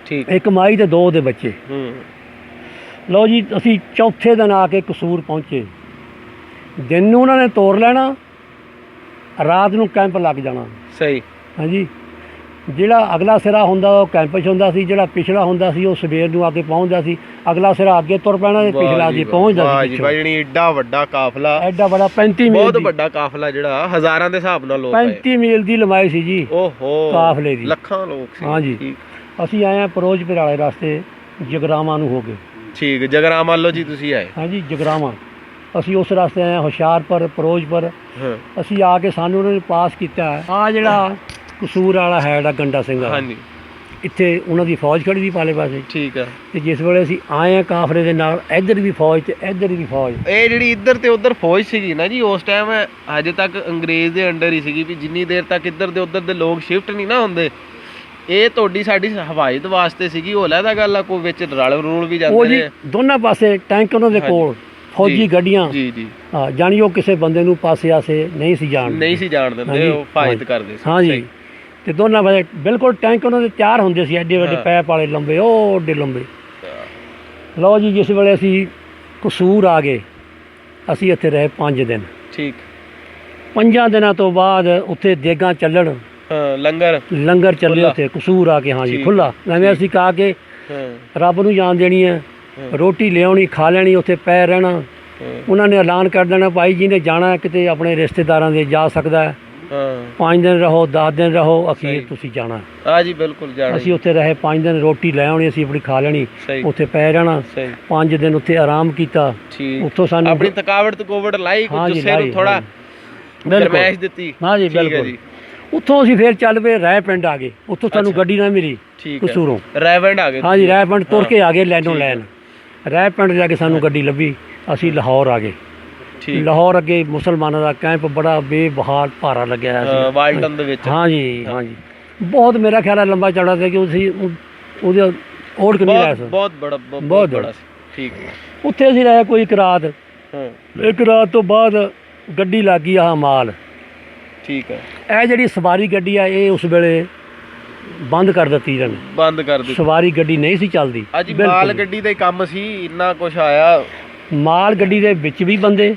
ਠੀਕ। ਇੱਕ ਮਾਈ ਤੇ 2 ਦੇ ਬੱਚੇ। ਲਓ ਜੀ, ਅਸੀਂ ਚੌਥੇ ਦਿਨ ਆ ਕੇ ਕਸੂਰ ਪਹੁੰਚੇ। ਦਿਨ ਨੂੰ ਉਹਨਾਂ ਨੇ ਤੋਰ ਲੈਣਾ, ਰਾਤ ਨੂੰ ਕੈਂਪ ਲੱਗ ਜਾਣਾ। ਸਹੀ। ਹਾਂਜੀ। ਜਿਹੜਾ ਅਗਲਾ ਸਿਰਾ ਹੁੰਦਾ ਉਹ ਕੈਂਪ 'ਚ ਹੁੰਦਾ ਸੀ, ਜਿਹੜਾ ਪਿਛਲਾ ਹੁੰਦਾ ਸੀ ਉਹ ਸਵੇਰ ਨੂੰ ਆ ਕੇ ਪਹੁੰਚਦਾ ਸੀ। ਅਗਲਾ ਸਿਰਾ ਅੱਗੇ ਤੁਰ ਪੈਣਾ ਤੇ ਪਿਛਲਾ ਜੀ ਪਹੁੰਚਦਾ ਸੀ। ਜਾਨੀ ਏਡਾ ਵੱਡਾ ਕਾਫਲਾ, ਐਡਾ ਵੱਡਾ 35 ਮੀਲ, ਬਹੁਤ ਵੱਡਾ ਕਾਫਲਾ, ਜਿਹੜਾ ਹਜ਼ਾਰਾਂ ਦੇ ਹਿਸਾਬ ਨਾਲ ਲੋਕ 35 ਮੀਲ ਦੀ ਲੰਬਾਈ ਸੀ ਜੀ। ਓਹੋ, ਕਾਫਲੇ ਦੀ ਲੱਖਾਂ ਲੋਕ ਸੀ। ਹਾਂਜੀ। ਅਸੀਂ ਆਏ ਹਾਂ ਫਿਰੋਜ਼ਪੁਰ ਵਾਲੇ ਰਸਤੇ, ਜਗਰਾਵਾਂ ਨੂੰ ਹੋ ਕੇ। ਠੀਕ। ਜਗਰਾਵਾਂ ਲੋ ਜੀ ਤੁਸੀਂ ਆਏ? ਹਾਂਜੀ, ਜਗਰਾਵਾਂ। ਅਸੀਂ ਉਸ ਰਸਤੇ ਆਏ, ਹੁਸ਼ਿਆਰਪੁਰ, ਫਿਰੋਜ਼ਪੁਰ। ਅਸੀਂ ਆ ਕੇ ਸਾਨੂੰ ਉਹਨਾਂ ਨੇ ਪਾਸ ਕੀਤਾ। ਆ ਜਿਹੜਾ ਕਸੂਰ ਵਾਲਾ ਹੈਡ ਆ ਗੰਡਾ ਸਿੰਘ, ਹਾਂਜੀ, ਇੱਥੇ ਉਹਨਾਂ ਦੀ ਫੌਜ ਖੜੀ ਸੀ ਪਾਲੇ ਪਾਸੇ। ਠੀਕ ਆ। ਤੇ ਜਿਸ ਵੇਲੇ ਅਸੀਂ ਆਏ ਆ ਕਾਫਲੇ ਦੇ ਨਾਲ, ਇੱਧਰ ਵੀ ਫੌਜ ਤੇ ਇੱਧਰ ਵੀ ਫੌਜ। ਇਹ ਜਿਹੜੀ ਇੱਧਰ ਤੇ ਉੱਧਰ ਫੌਜ ਸੀਗੀ ਨਾ ਜੀ, ਉਸ ਟਾਈਮ ਹਜੇ ਤੱਕ ਅੰਗਰੇਜ਼ ਦੇ ਅੰਡਰ ਹੀ ਸੀਗੀ। ਵੀ ਜਿੰਨੀ ਦੇਰ ਤੱਕ ਇੱਧਰ ਦੇ ਉੱਧਰ ਦੇ ਲੋਕ ਸ਼ਿਫਟ ਨਹੀਂ ਨਾ ਹੁੰਦੇ, ਇਹ ਤੁਹਾਡੀ ਸਾਡੀ ਹਫਾਜ਼ਤ ਵਾਸਤੇ ਸੀਗੀ। ਉਹ ਲੈਦਾ ਗੱਲ ਆ, ਕੋਈ ਵਿੱਚ ਰਲ ਰੂਲ ਵੀ ਜਾਂਦੇ ਨੇ ਦੋਨਾਂ ਪਾਸੇ। ਟੈਂਕ ਉਹਨਾਂ ਦੇ ਕੋਲ, ਫੌਜੀ ਗੱਡੀਆਂ। ਜੀ ਜੀ। ਹਾਂ, ਜਾਣੀ ਉਹ ਕਿਸੇ ਬੰਦੇ ਨੂੰ ਪਾਸੇ ਆਸੇ ਨਹੀਂ ਸੀ ਜਾਣ ਦਿੰਦੇ, ਉਹ ਹਫਾਜ਼ਤ ਕਰਦੇ ਸੀ। ਹਾਂਜੀ। ਤੇ ਦੋਨਾਂ ਪਾਸੇ ਬਿਲਕੁਲ ਟੈਂਕ ਉਹਨਾਂ ਦੇ ਤਿਆਰ ਹੁੰਦੇ ਸੀ, ਐਡੇ ਵੱਡੇ ਪੈਪ ਵਾਲੇ ਲੰਬੇ, ਉਹ ਏਡੇ ਲੰਬੇ। ਲਓ ਜੀ, ਜਿਸ ਵੇਲੇ ਅਸੀਂ ਕਸੂਰ ਆ ਗਏ, ਅਸੀਂ ਇੱਥੇ ਰਹੇ 5 ਦਿਨ। ਠੀਕ। 5 ਦਿਨਾਂ ਤੋਂ ਬਾਅਦ ਉੱਥੇ ਦੇਗਾਂ ਚੱਲਣ, ਲੰਗਰ ਚੱਲੇ ਉੱਥੇ ਕਸੂਰ ਆ ਕੇ। ਹਾਂਜੀ, ਖੁੱਲਾ। ਐਵੇਂ ਅਸੀਂ ਕਹਾ ਕੇ ਰੱਬ ਨੂੰ ਜਾਣ ਦੇਣੀ ਹੈ, ਰੋਟੀ ਲਿਆਉਣੀ, ਖਾ ਲੈਣੀ, ਉੱਥੇ ਪੈ ਰਹਿਣਾ। ਉਹਨਾਂ ਨੇ ਐਲਾਨ ਕਰ ਦੇਣਾ, ਭਾਈ ਜੀ ਨੇ ਜਾਣਾ ਕਿਤੇ ਆਪਣੇ ਰਿਸ਼ਤੇਦਾਰਾਂ ਦੇ, ਜਾ ਸਕਦਾ। 5 ਦਿਨ ਰਹੋ 10 ਦਿਨ ਰਹੋ, ਅਖੀਰ ਤੁਸੀਂ ਜਾਣਾ। ਹਾਂ ਜੀ ਬਿਲਕੁਲ ਜਾਣਾ। ਅਸੀਂ ਉੱਥੇ ਰਹੇ 5 ਦਿਨ, ਰੋਟੀ ਲੈ ਆਉਣੀ ਅਸੀਂ ਆਪਣੀ ਖਾ ਲੈਣੀ, ਉੱਥੇ ਪੈ ਰਹਿਣਾ 5 ਦਿਨ, ਉੱਥੇ ਆਰਾਮ ਕੀਤਾ। ਉੱਥੋਂ ਸਾਨੂੰ ਆਪਣੀ ਥਕਾਵਟ ਤਕੋਵਟ ਲਾਈ, ਜੁੱਸੇ ਨੂੰ ਥੋੜਾ ਗਰਮੈਸ਼ ਦਿੱਤੀ। ਹਾਂ ਜੀ ਬਿਲਕੁਲ। ਉੱਥੋਂ ਅਸੀਂ ਫਿਰ ਚੱਲ ਪਏ ਰਾਏ ਪਿੰਡ ਆ ਗਏ। ਉੱਥੋਂ ਸਾਨੂੰ ਗੱਡੀ ਨਾ ਮਿਲੀ ਕਸੂਰੋਂ, ਰਾਏਪਿੰਡ ਆ ਗਏ। ਹਾਂ ਜੀ ਰਾਏਪਿੰਡ ਤੁਰ ਕੇ ਆ ਗਏ ਲੈਨੋਂ ਲੈਣ। ਰਾਏਪਿੰਡ ਜਾ ਕੇ ਸਾਨੂੰ ਗੱਡੀ ਲੱਭੀ, ਅਸੀਂ ਲਾਹੌਰ ਆ ਗਏ। ਲਾਹੌਰ ਅੱਗੇ ਮੁਸਲਮਾਨਾਂ ਦਾ ਕੈਂਪ ਬੜਾ ਬੇਬਹਾਲ ਭਾਰਾ ਲੱਗਿਆ ਹੋਇਆ ਸੀ ਵਾਲਟਨ ਦੇ ਵਿੱਚ। ਹਾਂ ਜੀ ਹਾਂ ਜੀ, ਬਹੁਤ ਮੇਰਾ ਖਿਆਲ ਹੈ ਲੰਬਾ ਚੌੜਾ ਸੀ, ਕਿ ਅਸੀਂ ਉਹਦੇ ਓੜ ਕੇ ਨਹੀਂ ਰਹਿ ਸਕਦੇ, ਬਹੁਤ ਬੜਾ ਸੀ। ਠੀਕ, ਉੱਥੇ ਅਸੀਂ ਰਹੇ ਕੋਈ ਇੱਕ ਰਾਤ। ਇੱਕ ਰਾਤ ਤੋਂ ਬਾਅਦ ਗੱਡੀ ਲੱਗ ਗਈ ਆਹ ਮਾਲ। ਠੀਕ ਹੈ। ਇਹ ਜਿਹੜੀ ਸਵਾਰੀ ਗੱਡੀ ਆ ਇਹ ਉਸ ਵੇਲੇ ਬੰਦ ਕਰ ਦਿੱਤੀ ਇਹਨਾਂ ਨੇ, ਬੰਦ ਕਰ ਦਿੱਤੀ। ਸਵਾਰੀ ਗੱਡੀ ਨਹੀਂ ਸੀ ਚੱਲਦੀ। ਅੱਜ ਮਾਲ ਗੱਡੀ ਦਾ ਹੀ ਕੰਮ ਸੀ, ਇੰਨਾ ਕੁਛ ਆਇਆ। ਮਾਲ ਗੱਡੀ ਦੇ ਵਿੱਚ ਵੀ ਬੰਦੇ,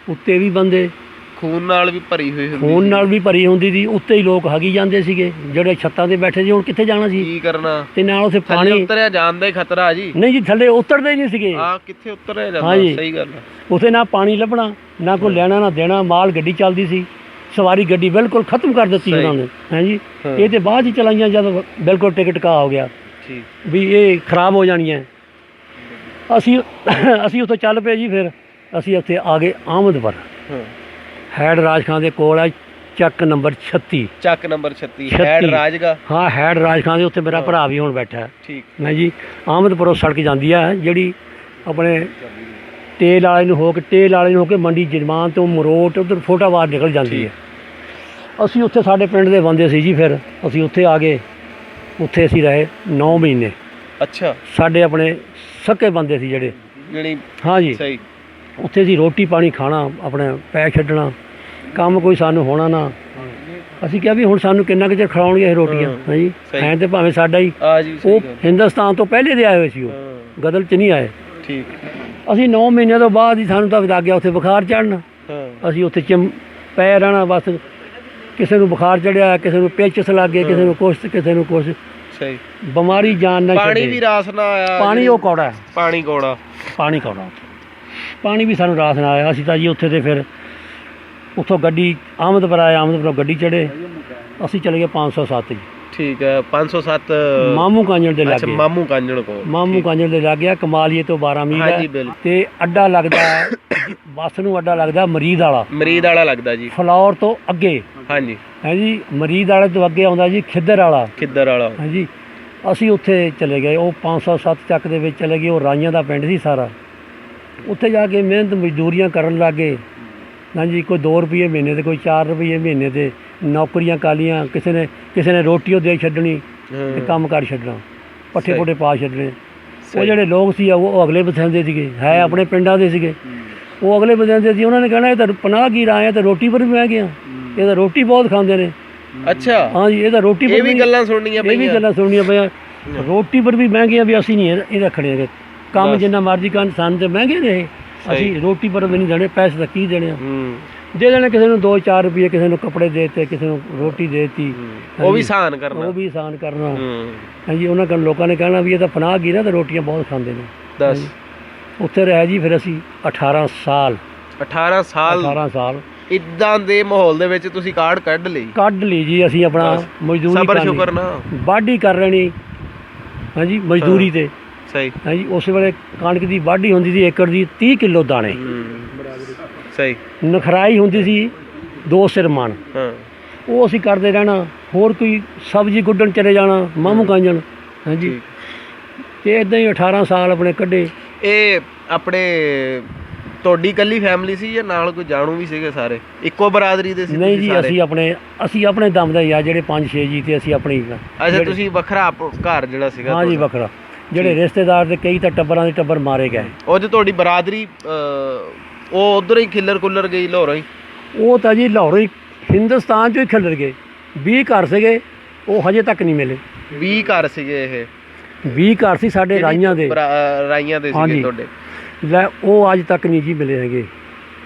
ਉੱਤੇ ਵੀ ਬੰਦੇ, ਖੂਨ ਨਾਲ ਵੀ ਭਰੀ ਹੋਈ ਹੁੰਦੀ, ਖੂਨ ਨਾਲ ਵੀ ਭਰੀ ਹੁੰਦੀ ਸੀ। ਉੱਤੇ ਹੀ ਲੋਕ ਹਗੀ ਜਾਂਦੇ ਸੀਗੇ ਜਿਹੜੇ ਛੱਤਾਂ ਤੇ ਬੈਠੇ ਸੀ। ਹੁਣ ਕਿੱਥੇ ਜਾਣਾ ਸੀ, ਕੀ ਕਰਨਾ, ਤੇ ਨਾਲ ਉੱਥੇ ਪਾਣੀ ਉਤਰਿਆ ਜਾਣ ਦਾ ਹੀ ਖਤਰਾ ਜੀ। ਨਹੀਂ ਜੀ ਥੱਲੇ ਉਤਰਦੇ ਹੀ ਨਹੀਂ ਸੀਗੇ। ਹਾਂ ਕਿੱਥੇ ਉਤਰਿਆ ਜਾਂਦਾ, ਸਹੀ ਗੱਲ ਹੈ। ਉੱਥੇ ਨਾ ਪਾਣੀ ਲੱਭਣਾ, ਨਾ ਕੋਈ ਲੈਣਾ ਨਾ ਦੇਣਾ। ਮਾਲ ਗੱਡੀ ਚੱਲਦੀ ਸੀ, ਸਵਾਰੀ ਗੱਡੀ ਬਿਲਕੁਲ ਖਤਮ ਕਰ ਦਿੱਤੀ ਉਹਨਾਂ ਨੇ। ਹੈ ਜੀ, ਇਹ ਤੇ ਬਾਅਦ ਹੀ ਚਲਾਈਆਂ ਜਦ ਬਿਲਕੁਲ ਟਿਕਟ ਕਾ ਹੋ ਗਿਆ ਵੀ ਇਹ ਖਰਾਬ ਹੋ ਜਾਣੀਆਂ। ਅਸੀਂ ਉੱਥੋਂ ਚੱਲ ਪਏ ਜੀ। ਫਿਰ ਅਸੀਂ ਉੱਥੇ ਆ ਗਏ ਆਮਦਪੁਰ, ਹੈਡ ਰਾਜ ਖਾਂ ਦੇ ਕੋਲ ਆ, ਚੱਕ ਨੰਬਰ 36। ਚੱਕ ਨੰਬਰ 36 ਹੈਡ ਰਾਜਗਾ। ਹਾਂ ਹੈਡ ਰਾਜ ਖਾਂ ਦੇ ਉੱਤੇ ਮੇਰਾ ਭਰਾ ਵੀ ਹੁਣ ਬੈਠਾ। ਠੀਕ ਹੈ ਜੀ। ਆਮਦਪੁਰੋਂ ਸੜਕ ਜਾਂਦੀ ਆ ਜਿਹੜੀ ਆਪਣੇ ਤੇਲ ਵਾਲੇ ਨੂੰ ਹੋ ਕੇ ਮੰਡੀ ਜਰਮਾਨ ਤੋਂ ਮਰੋਟ ਉੱਧਰ ਫੋਟਾਬਾਦ ਨਿਕਲ ਜਾਂਦੀ ਹੈ। ਅਸੀਂ ਉੱਥੇ ਸਾਡੇ ਪਿੰਡ ਦੇ ਬੰਦੇ ਸੀ ਜੀ। ਫਿਰ ਅਸੀਂ ਉੱਥੇ ਆ ਗਏ। ਉੱਥੇ ਅਸੀਂ ਰਹੇ 9 ਮਹੀਨੇ। ਅੱਛਾ। ਸਾਡੇ ਆਪਣੇ ਸਕੇ ਬੰਦੇ ਸੀ ਜਿਹੜੇ। ਹਾਂ ਜੀ ਸਹੀ। ਉੱਥੇ ਅਸੀਂ ਰੋਟੀ ਪਾਣੀ ਖਾਣਾ, ਆਪਣੇ ਪੈ ਛੱਡਣਾ, ਕੰਮ ਕੋਈ ਸਾਨੂੰ ਹੋਣਾ ਨਾ। ਅਸੀਂ ਕਿਹਾ ਵੀ ਹੁਣ ਸਾਨੂੰ ਕਿੰਨਾ ਕੁ ਚਿਰ ਖਿਲਾਉਣਗੇ ਇਹ ਰੋਟੀਆਂ। ਹਾਂ ਜੀ, ਐਂ ਤੇ ਭਾਵੇਂ ਸਾਡਾ ਹੀ, ਉਹ ਹਿੰਦੁਸਤਾਨ ਤੋਂ ਪਹਿਲੇ ਦੇ ਆਏ ਹੋਏ ਸੀ, ਉਹ ਗਦਲ 'ਚ ਨਹੀਂ ਆਏ। ਠੀਕ। ਅਸੀਂ 9 ਮਹੀਨਿਆਂ ਤੋਂ ਬਾਅਦ ਹੀ ਸਾਨੂੰ ਤਾਂ ਲੱਗ ਗਿਆ ਉੱਥੇ ਬੁਖਾਰ ਚੜ੍ਹਨ। ਅਸੀਂ ਉੱਥੇ ਪੈ ਰਹਿਣਾ ਬਸ। ਕਿਸੇ ਨੂੰ ਬੁਖਾਰ ਚੜ੍ਹਿਆ, ਕਿਸੇ ਨੂੰ ਪੇਚਸ ਲੱਗ ਗਏ, ਕਿਸੇ ਨੂੰ ਕੁਛ, ਕਿਸੇ ਨੂੰ ਕੁਛ। ਸਹੀ। ਬਿਮਾਰੀ ਜਾਨ ਨਾ ਛੱਡੇ। ਪਾਣੀ ਵੀ ਰਾਸ ਨਾ ਆਇਆ। ਪਾਣੀ ਉਹ ਕੌੜਾ, ਪਾਣੀ ਕੌੜਾ, ਪਾਣੀ ਕੌੜਾ। ਪਾਣੀ ਵੀ ਸਾਨੂੰ ਰਾਸ ਨਾ ਆਇਆ। ਅਸੀਂ ਤਾਂ ਜੀ ਉੱਥੇ ਤੇ ਫਿਰ ਉੱਥੋਂ ਗੱਡੀ ਆਮਦਪੁਰ ਆਏ, ਆਮਦਪੁਰੋਂ ਗੱਡੀ ਚੜ੍ਹੇ, ਅਸੀਂ ਚਲੇ ਗਏ 507 ਜੀ। ਠੀਕ ਹੈ। 507 ਮਾਮੂ ਕਾਂਜਣ ਦੇ ਲਾਗੇ। ਮਾਮੂ ਕਾਂਜਣ ਕੋਲ, ਮਾਮੂ ਕਾਂਜਣ ਦੇ ਲਾਗੇ ਕਮਾਲੀਏ ਤੋਂ 12 ਮੀਲ ਹੈ। ਤੇ ਅੱਡਾ ਲੱਗਦਾ ਬੱਸ ਨੂੰ, ਅੱਡਾ ਲੱਗਦਾ ਮਰੀਦ ਵਾਲਾ ਲੱਗਦਾ ਜੀ, ਫਲੌਰ ਤੋਂ ਅੱਗੇ। ਹਾਂਜੀ ਹੈ ਜੀ। ਮਰੀਦ ਵਾਲੇ ਤੋਂ ਅੱਗੇ ਆਉਂਦਾ ਜੀ ਖਿੱਦਰ ਵਾਲਾ। ਹੈ ਜੀ। ਅਸੀਂ ਉੱਥੇ ਚਲੇ ਗਏ, ਉਹ 507 ਚੱਕ ਦੇ ਵਿੱਚ ਚਲੇ ਗਏ। ਉਹ ਰਾਈਆਂ ਦਾ ਪਿੰਡ ਸੀ ਸਾਰਾ। ਉੱਥੇ ਜਾ ਕੇ ਮਿਹਨਤ ਮਜ਼ਦੂਰੀਆਂ ਕਰਨ ਲੱਗੇ। ਹਾਂਜੀ, ਕੋਈ 2 ਰੁਪਏ ਮਹੀਨੇ ਦੇ, ਕੋਈ 4 ਰੁਪਏ ਮਹੀਨੇ ਦੇ ਨੌਕਰੀਆਂ ਕਾਲੀਆਂ। ਕਿਸੇ ਨੇ ਰੋਟੀ ਉਹ ਦੇ ਛੱਡਣੀ ਤੇ ਕੰਮ ਕਰ ਛੱਡਣਾ, ਪੱਠੇ ਪੁੱਠੇ ਪਾ ਛੱਡਣੇ। ਉਹ ਜਿਹੜੇ ਲੋਕ ਸੀ ਉਹ ਅਗਲੇ ਬਸੰਦੇ ਸੀਗੇ, ਹੈ ਆਪਣੇ ਪਿੰਡਾਂ ਦੇ ਸੀਗੇ। ਉਹ ਅਗਲੇ ਬਸੰਦੇ ਸੀ। ਉਹਨਾਂ ਨੇ ਕਹਿਣਾ ਇਹ ਤਾਂ ਪਨਾਹ ਕੀ ਆਏ ਆ, ਤਾਂ ਰੋਟੀ ਪਰ ਵੀ ਮਹਿੰਗੇ ਆ, ਇਹ ਤਾਂ ਰੋਟੀ ਬਹੁਤ ਖਾਂਦੇ ਨੇ। ਅੱਛਾ। ਹਾਂ ਜੀ, ਇਹ ਤਾਂ ਰੋਟੀ ਪਰ ਵੀ ਗੱਲਾਂ ਸੁਣਨੀਆਂ ਪਈਆਂ। ਰੋਟੀ ਪਰ ਵੀ ਮਹਿੰਗੇ ਆ, ਵੀ ਅਸੀਂ ਨਹੀਂ ਇਹ ਰੱਖਣੇ ਹੈਗੇ। ਕੰਮ ਜਿੰਨਾ ਮਰਜ਼ੀ ਕਰਨ, ਸਾਨੂੰ ਤਾਂ ਮਹਿੰਗੇ ਨੇ। ਅਸੀਂ ਰੋਟੀ ਪਰ ਵੀ ਨਹੀਂ ਦੇਣੇ, ਪੈਸੇ ਤਾਂ ਕੀ ਦੇਣੇ ਆ। ਦੇ ਦੇਣੇ ਕਿਸੇ ਨੂੰ 2-4 ਰੁਪਏ, ਕਿਸੇ ਨੂੰ ਕੱਪੜੇ ਦੇ ਦਿੱਤੇ, ਕਿਸੇ ਨੂੰ ਰੋਟੀ ਦੇ ਦਿੱਤੀ। ਉਹ ਵੀ ਆਸਾਨ ਕਰਨਾ। ਹਾਂਜੀ। ਉਹਨਾਂ ਕੋਲ ਲੋਕਾਂ ਨੇ ਕਹਿਣਾ ਵੀ ਇਹ ਤਾਂ ਪਨਾਹ ਗਈ ਨਾ, ਤਾਂ ਰੋਟੀਆਂ ਬਹੁਤ ਖਾਂਦੇ ਨੇ। ਦੱਸ। ਉੱਥੇ ਰਹਿ ਜੀ ਫਿਰ ਅਸੀਂ 18 ਸਾਲ। ਇੱਦਾਂ ਦੇ ਮਾਹੌਲ ਦੇ ਵਿੱਚ ਤੁਸੀਂ ਕਾਢ ਕੱਢ ਲਈ ਜੀ। ਅਸੀਂ ਆਪਣਾ ਮਜ਼ਦੂਰੀ ਵਾਢੀ ਕਰ ਲੈਣੀ। ਹਾਂਜੀ, ਮਜ਼ਦੂਰੀ ਤੇ। ਸਹੀ। ਹਾਂਜੀ। ਉਸ ਵੇਲੇ ਕਣਕ ਦੀ ਵਾਢੀ ਹੁੰਦੀ ਸੀ ਏਕੜ ਦੀ 30 ਕਿਲੋ ਦਾਣੇ। ਸਹੀ। ਨਖਰਾਈ ਹੁੰਦੀ ਸੀ 2 ਸਿਰ ਮਣ। ਉਹ ਅਸੀਂ ਕਰਦੇ ਰਹਿਣਾ। ਹੋਰ ਕੋਈ ਸਬਜ਼ੀ ਗੁੱਡਣ ਚਲੇ ਜਾਣਾ ਮਾਮੂ ਕਾਂਜਣ। ਹਾਂਜੀ। ਤੇ ਇੱਦਾਂ ਹੀ 18 ਸਾਲ ਆਪਣੇ ਕੱਢੇ। ਇਹ ਆਪਣੇ ਤੁਹਾਡੀ ਇਕੱਲੀ ਫੈਮਿਲੀ ਸੀ ਜਾਂ ਨਾਲ ਕੋਈ ਜਾਣੂ ਵੀ ਸੀਗੇ? ਸਾਰੇ ਇੱਕੋ ਬਰਾਦਰੀ ਦੇ ਸੀ? ਨਹੀਂ ਜੀ, ਅਸੀਂ ਆਪਣੇ ਦਮ ਦਾ ਹੀ ਆ, ਜਿਹੜੇ 5-6 ਜੀ ਤੇ ਅਸੀਂ ਆਪਣੀ। ਅੱਛਾ, ਤੁਸੀਂ ਵੱਖਰਾ ਘਰ ਜਿਹੜਾ ਸੀਗਾ? ਹਾਂ ਜੀ, ਵੱਖਰਾ। ਜਿਹੜੇ ਰਿਸ਼ਤੇਦਾਰ ਦੇ ਕਈ ਤਾਂ ਟੱਬਰਾਂ ਦੇ ਟੱਬਰ ਮਾਰੇ ਗਏ। ਉਹ ਜੋ ਤੁਹਾਡੀ ਬਰਾਦਰੀ ਉਹ ਉੱਧਰ ਹੀ ਖਿੱਲਰ ਗਈ ਲਾਹੌਰੋਂ ਹੀ? ਉਹ ਤਾਂ ਜੀ ਲਾਹੌਰੋਂ ਹੀ, ਹਿੰਦੁਸਤਾਨ 'ਚੋਂ ਹੀ ਖਿੱਲਰ ਗਏ। 20 ਘਰ ਸੀਗੇ, ਉਹ ਹਜੇ ਤੱਕ ਨਹੀਂ ਮਿਲੇ। 20 ਘਰ ਸੀਗੇ? ਇਹ 20 ਘਰ ਸੀ ਸਾਡੇ ਰਾਈਆਂ ਦੇ ਸੀਗੇ ਤੁਹਾਡੇ? ਲੈ, ਉਹ ਅੱਜ ਤੱਕ ਨਹੀਂ ਜੀ ਮਿਲੇ ਹੈਗੇ।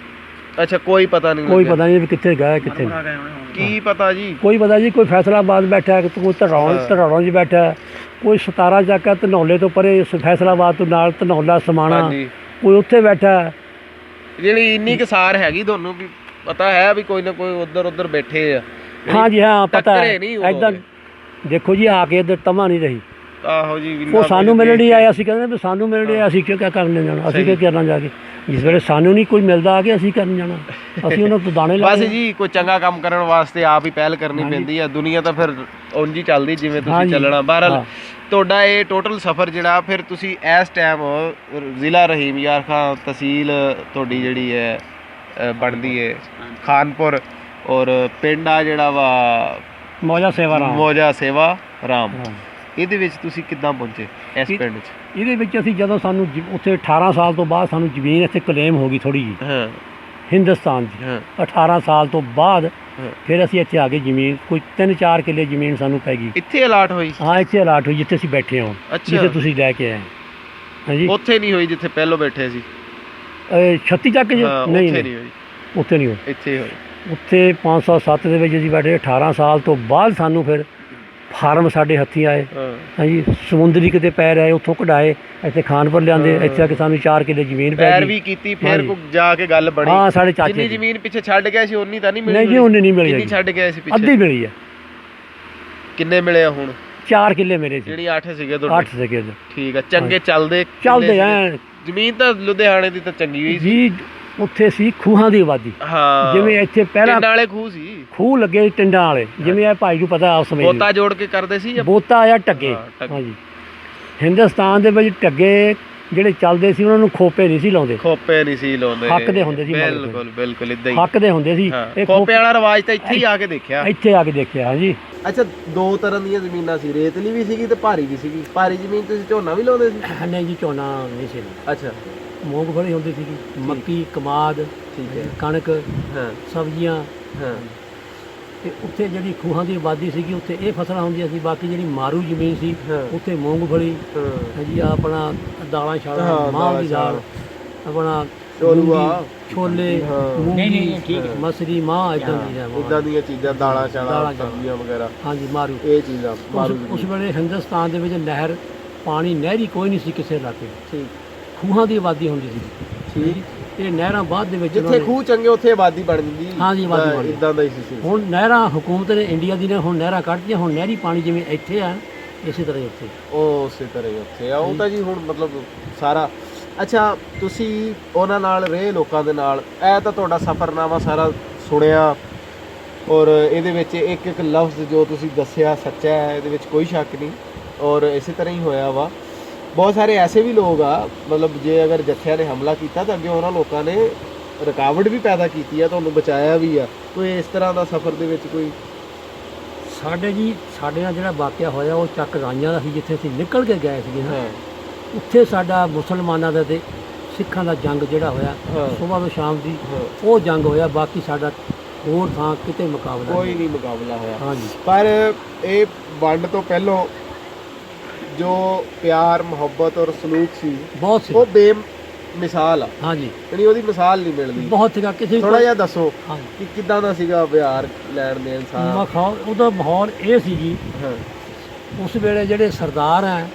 ਅੱਛਾ, ਕੋਈ ਪਤਾ ਨਹੀਂ ਵੀ ਕਿੱਥੇ ਗਏ, ਕਿੱਥੇ ਨਹੀਂ। ਕੀ ਪਤਾ ਜੀ? ਕੋਈ ਪਤਾ ਜੀ, ਕੋਈ ਫੈਸਲਾਬਾਦ ਬੈਠਾ, ਕੋਈ ਧਰੌੜਾਂ 'ਚ ਬੈਠਾ, ਕੋਈ 17 ਚੱਕ ਧਨੌਲੇ ਤੋਂ ਪਰੇ, ਫੈਸਲਾਬਾਦ ਤੋਂ ਨਾਲ ਧਨੌਲਾ ਸਮਾਣਾ, ਕੋਈ ਉੱਥੇ ਬੈਠਾ। ਜਿਹੜੀ ਇੰਨੀ ਕੁ ਸਾਰ ਹੈਗੀ ਤੁਹਾਨੂੰ ਵੀ ਪਤਾ ਹੈ ਵੀ ਕੋਈ ਨਾ ਕੋਈ ਉੱਧਰ ਬੈਠੇ ਆ। ਹਾਂਜੀ ਹਾਂ ਪਤਾ ਹੈ। ਟੱਕਰੇ ਨਹੀਂ ਏਦਾਂ ਦੇਖੋ ਜੀ ਆ ਕੇ ਇੱਧਰ ਤਮਾ ਨਹੀਂ ਰਹੀ। ਆਹੋ ਜੀ ਉਹ ਸਾਨੂੰ ਮਿਲਣ ਨਹੀਂ ਆਏ, ਅਸੀਂ ਕਹਿੰਦੇ ਵੀ ਸਾਨੂੰ ਮਿਲਣ ਨਹੀਂ ਆਏ, ਅਸੀਂ ਕਿਉਂ ਕਰਨ ਜਾਣਾ, ਅਸੀਂ ਕੀ ਕਰਨਾ ਜਾ ਕੇ। ਜਿਸ ਵੇਲੇ ਸਾਨੂੰ ਨਹੀਂ ਕੋਈ ਮਿਲਦਾ ਆ ਕੇ ਅਸੀਂ ਕਰਨ ਜਾਣਾ, ਅਸੀਂ ਉਹਨਾਂ ਤੋਂ ਦਾਣੇ ਬਸ ਜੀ ਕੋਈ ਚੰਗਾ ਕੰਮ ਕਰਨ ਵਾਸਤੇ ਆਪ ਹੀ ਪਹਿਲ ਕਰਨੀ ਪੈਂਦੀ ਆ। ਦੁਨੀਆ ਤਾਂ ਫਿਰ ਉਂਝ ਹੀ ਚੱਲਦੀ ਜਿਵੇਂ ਤੁਸੀਂ ਚੱਲਣਾ। ਬਹਰਹਾਲ ਤੁਹਾਡਾ ਇਹ ਟੋਟਲ ਸਫ਼ਰ ਜਿਹੜਾ ਫਿਰ ਤੁਸੀਂ ਇਸ ਟਾਈਮ ਜ਼ਿਲ੍ਹਾ ਰਹੀਮ ਯਾਰ ਖਾਂ ਤਹਿਸੀਲ ਤੁਹਾਡੀ ਜਿਹੜੀ ਹੈ ਬਣਦੀ ਹੈ ਖਾਨਪੁਰ, ਔਰ ਪਿੰਡ ਆ ਜਿਹੜਾ ਵਾ ਮੌਜਾ ਸੇਵਾ ਰਾਮ। ਇਹਦੇ ਵਿੱਚ ਤੁਸੀਂ ਕਿੱਦਾਂ ਪਹੁੰਚੇ ਇਸ ਪਿੰਡ 'ਚ? ਇਹਦੇ ਵਿੱਚ ਅਸੀਂ ਜਦੋਂ ਸਾਨੂੰ ਉੱਥੇ 18 ਸਾਲ ਤੋਂ ਬਾਅਦ ਸਾਨੂੰ ਜ਼ਮੀਨ ਇੱਥੇ ਕਲੇਮ ਹੋ ਗਈ ਥੋੜ੍ਹੀ ਜਿਹੀ ਹਿੰਦੁਸਤਾਨ 'ਚ। 18 ਸਾਲ ਤੋਂ ਬਾਅਦ ਫਿਰ ਅਸੀਂ ਇੱਥੇ ਆ ਗਏ, ਜ਼ਮੀਨ ਕੋਈ 3-4 ਕਿੱਲੇ ਜ਼ਮੀਨ ਸਾਨੂੰ ਪੈ ਗਈ। ਇੱਥੇ ਅਲਾਟ ਹੋਈ? ਹਾਂ ਇੱਥੇ ਅਲਾਟ ਹੋਈ ਜਿੱਥੇ ਅਸੀਂ ਬੈਠੇ ਹਾਂ, ਜਿੱਥੇ ਤੁਸੀਂ ਲੈ ਕੇ ਆਏ। ਹਾਂਜੀ ਉੱਥੇ ਨਹੀਂ ਹੋਈ ਜਿੱਥੇ ਪਹਿਲੋਂ ਬੈਠੇ ਸੀ? 36 ਚੱਕ ਨਹੀਂ ਹੋਈ, ਉੱਥੇ ਨਹੀਂ ਹੋਈ, ਇੱਥੇ ਹੋਈ। ਉੱਥੇ 507 ਦੇ ਵਿੱਚ ਅਸੀਂ ਬੈਠੇ। 18 ਸਾਲ ਤੋਂ ਬਾਅਦ ਸਾਨੂੰ ਫਿਰ ਫਾਰਮ ਸਾਡੇ ਹੱਥੀਂ ਆਏ। ਹਾਂਜੀ ਸਮੁੰਦਰੀ ਕਿਤੇ ਪੈਰ ਆਏ, ਉੱਥੋਂ ਕਢਾਏ, ਇੱਥੇ ਖਾਨਪੁਰ ਲਿਆਂਦੇ। ਇੱਥੇ ਆ ਕੇ ਸਾਨੂੰ 4 ਕਿੱਲੇ ਜ਼ਮੀਨ ਪੈ ਗਈ। ਵੀ ਕੀਤੀ ਫਿਰ ਜਾ ਕੇ ਗੱਲ ਬਣੀ। ਹਾਂ ਸਾਡੇ ਚਾਚੇ ਜਿੰਨੀ ਜ਼ਮੀਨ ਪਿੱਛੇ ਛੱਡ ਗਿਆ ਸੀ ਉਨੀ ਤਾਂ ਨਹੀਂ ਮਿਲੀ? ਨਹੀਂ ਜੀ ਉਨੀ ਨਹੀਂ ਮਿਲੀ, ਜਿੰਨੀ ਛੱਡ ਗਿਆ ਸੀ ਪਿੱਛੇ ਅੱਧੀ ਮਿਲੀ ਆ। ਕਿੰਨੇ ਮਿਲੇ ਆ ਹੁਣ? 4 ਕਿੱਲੇ ਮੇਰੇ ਸੀ। ਜਿਹੜੀ 8 ਸੀਗੇ ਤੁਹਾਡੇ? 8 ਸੀਗੇ। ਠੀਕ ਆ, ਚੰਗੇ ਚੱਲਦੇ ਆ। ਜ਼ਮੀਨ ਤਾਂ ਲੁਧਿਆਣੇ ਦੀ ਤਾਂ ਚੰਗੀ ਹੋਈ ਜੀ, ਉੱਥੇ ਸੀ ਖੂਹਾਂ ਦੀ ਆਬਾਦੀ। ਹਾਂ ਜਿਵੇਂ ਇੱਥੇ ਪਹਿਲਾਂ ਟਿੰਡਾਂ ਵਾਲੇ ਖੂਹ ਸੀ, ਖੂਹ ਲੱਗੇ ਟਿੰਡਾਂ ਵਾਲੇ, ਜਿਵੇਂ ਇਹ ਭਾਈ ਨੂੰ ਪਤਾ ਉਸ ਸਮੇਂ ਬੋਤਾ ਜੋੜ ਕੇ ਕਰਦੇ ਸੀ। ਬੋਤਾ ਆਇਆ ਟੱਗੇ। ਹਾਂਜੀ ਹਿੰਦੁਸਤਾਨ ਦੇ ਵਿੱਚ ਟੱਗੇ ਜਿਹੜੇ ਚੱਲਦੇ ਸੀ ਉਹਨਾਂ ਨੂੰ ਖੋਪੇ ਨਹੀਂ ਸੀ ਲਾਉਂਦੇ। ਹੱਕ ਦੇ ਹੁੰਦੇ ਸੀ। ਬਿਲਕੁਲ ਇਦਾਂ ਹੀ ਹੱਕ ਦੇ ਹੁੰਦੇ ਸੀ। ਇਹ ਖੋਪੇ ਵਾਲਾ ਰਿਵਾਜ ਤਾਂ ਇੱਥੇ ਹੀ ਆ ਕੇ ਦੇਖਿਆ। ਹਾਂਜੀ। ਅੱਛਾ, 2 ਤਰ੍ਹਾਂ ਦੀਆਂ ਜ਼ਮੀਨਾਂ ਸੀ, ਰੇਤਲੀ ਵੀ ਸੀਗੀ ਤੇ ਭਾਰੀ ਵੀ ਸੀਗੀ। ਭਾਰੀ ਜ਼ਮੀਨ ਤੁਸੀਂ ਝੋਨਾ ਵੀ ਲਾਉਂਦੇ ਸੀ? ਨਹੀਂ ਜੀ ਝੋਨਾ ਨਹੀਂ ਸੀ। ਅੱਛਾ, ਮੂੰਗਫਲੀ ਹੁੰਦੀ ਸੀਗੀ, ਮੱਕੀ, ਕਮਾਦ, ਕਣਕ, ਸਬਜ਼ੀਆਂ। ਤੇ ਉੱਥੇ ਜਿਹੜੀ ਖੂਹਾਂ ਦੀ ਆਬਾਦੀ ਸੀਗੀ ਉੱਥੇ ਇਹ ਫਸਲਾਂ ਹੁੰਦੀਆਂ ਸੀ। ਬਾਕੀ ਜਿਹੜੀ ਮਾਰੂ ਜ਼ਮੀਨ ਸੀ ਉੱਥੇ ਮੂੰਗਫਲੀ, ਹਾਂਜੀ ਆਪਣਾ ਦਾਲਾਂ ਛਾਲਾਂ, ਮਾਂਹ ਦੀ ਦਾਲ, ਆਪਣਾ ਛੋਲੇ, ਮੂੰਗੀ, ਮਸਰੀ, ਮਾਂਹ, ਇਦਾਂ ਦੀਆਂ ਚੀਜ਼ਾਂ, ਦਾਲਾਂ ਛਾਲਾਂ, ਸਬਜ਼ੀਆਂ ਵਗੈਰਾ। ਹਾਂਜੀ ਮਾਰੂ, ਇਹ ਚੀਜ਼ਾਂ। ਉਸ ਵੇਲੇ ਹਿੰਦੁਸਤਾਨ ਦੇ ਵਿੱਚ ਨਹਿਰ ਪਾਣੀ ਨਹਿਰੀ ਕੋਈ ਨਹੀਂ ਸੀ ਕਿਸੇ ਇਲਾਕੇ। ਖੂਹਾਂ ਦੀ ਆਬਾਦੀ ਹੁੰਦੀ ਸੀ। ਇਹ ਨਹਿਰਾਂ ਬਾਅਦ ਦੇ ਵਿੱਚ ਜਿੱਥੇ ਖੂਹ ਚੰਗੇ ਉੱਥੇ ਆਬਾਦੀ ਬਣ ਜਾਂਦੀ। ਹਾਂਜੀ ਆਬਾਦੀ ਬਣ ਇਦਾਂ ਦਾ ਹੀ ਸੀ। ਹੁਣ ਨਹਿਰਾਂ ਹਕੂਮਤ ਨੇ ਇੰਡੀਆ ਦੀ ਨੇ ਹੁਣ ਨਹਿਰਾਂ ਕੱਢਤੀਆਂ। ਹੁਣ ਨਹਿਰੀ ਪਾਣੀ ਜਿਵੇਂ ਇੱਥੇ ਆ ਇਸੇ ਤਰ੍ਹਾਂ ਹੀ ਉੱਥੇ, ਉਸੇ ਤਰ੍ਹਾਂ ਹੀ ਉੱਥੇ ਆ। ਉਹ ਤਾਂ ਜੀ ਹੁਣ ਮਤਲਬ ਸਾਰਾ। ਅੱਛਾ, ਤੁਸੀਂ ਉਹਨਾਂ ਨਾਲ ਰਹੇ, ਲੋਕਾਂ ਦੇ ਨਾਲ। ਇਹ ਤਾਂ ਤੁਹਾਡਾ ਸਫ਼ਰਨਾਮਾ ਸਾਰਾ ਸੁਣਿਆ, ਔਰ ਇਹਦੇ ਵਿੱਚ ਇੱਕ ਇੱਕ ਲਫ਼ਜ਼ ਜੋ ਤੁਸੀਂ ਦੱਸਿਆ ਸੱਚਾ ਹੈ, ਇਹਦੇ ਵਿੱਚ ਕੋਈ ਸ਼ੱਕ ਨਹੀਂ। ਔਰ ਇਸੇ ਤਰ੍ਹਾਂ ਹੀ ਹੋਇਆ ਵਾ। ਬਹੁਤ ਸਾਰੇ ਐਸੇ ਵੀ ਲੋਕ ਆ, ਮਤਲਬ ਜੇ ਅਗਰ ਜੱਥਿਆਂ ਨੇ ਹਮਲਾ ਕੀਤਾ ਤਾਂ ਅੱਗੇ ਉਹਨਾਂ ਲੋਕਾਂ ਨੇ ਰੁਕਾਵਟ ਵੀ ਪੈਦਾ ਕੀਤੀ ਆ, ਤੁਹਾਨੂੰ ਬਚਾਇਆ ਵੀ ਆ। ਕੋਈ ਇਸ ਤਰ੍ਹਾਂ ਦਾ ਸਫ਼ਰ ਦੇ ਵਿੱਚ ਕੋਈ? ਸਾਡੇ ਨਾਲ ਜਿਹੜਾ ਵਾਕਿਆ ਹੋਇਆ ਉਹ ਚੱਕ ਰਾਈਆਂ ਦਾ ਸੀ, ਜਿੱਥੇ ਅਸੀਂ ਨਿਕਲ ਕੇ ਗਏ ਸੀਗੇ ਨਾ। ਉੱਥੇ ਸਾਡਾ ਮੁਸਲਮਾਨਾਂ ਦਾ ਤੇ ਸਿੱਖਾਂ ਦਾ ਜੰਗ ਜਿਹੜਾ ਹੋਇਆ ਸੁਬਾਹ ਤੋਂ ਸ਼ਾਮ ਦੀ, ਉਹ ਜੰਗ ਹੋਇਆ। ਬਾਕੀ ਸਾਡਾ ਹੋਰ ਥਾਂ ਕਿਤੇ ਮੁਕਾਬਲਾ ਕੋਈ ਨਹੀਂ ਮੁਕਾਬਲਾ ਹੋਇਆ। ਹਾਂਜੀ, ਪਰ ਇਹ ਵੰਡ ਤੋਂ ਪਹਿਲਾਂ ਜੋ ਪਿਆਰ, ਮੁਹੱਬਤ ਔਰ ਸਲੂਕ ਸੀ ਬਹੁਤ ਸੀ, ਉਹ ਬੇਮਿਸਾਲ ਆ। ਹਾਂਜੀ, ਯਾਨੀ ਉਹਦੀ ਮਿਸਾਲ ਨਹੀਂ ਮਿਲਦੀ। ਬਹੁਤ ਸੀਗਾ। ਕਿਸੇ ਥੋੜਾ ਜਿਹਾ ਦੱਸੋ ਕਿ ਕਿੱਦਾਂ ਦਾ ਸੀਗਾ ਵਿਹਾਰ ਲੈਣ ਦੇਣ ਸਾਰਾ? ਉਹਦਾ ਮਾਹੌਲ ਇਹ ਸੀ ਜੀ, ਉਸ ਵੇਲੇ ਜਿਹੜੇ ਸਰਦਾਰ ਹੈ,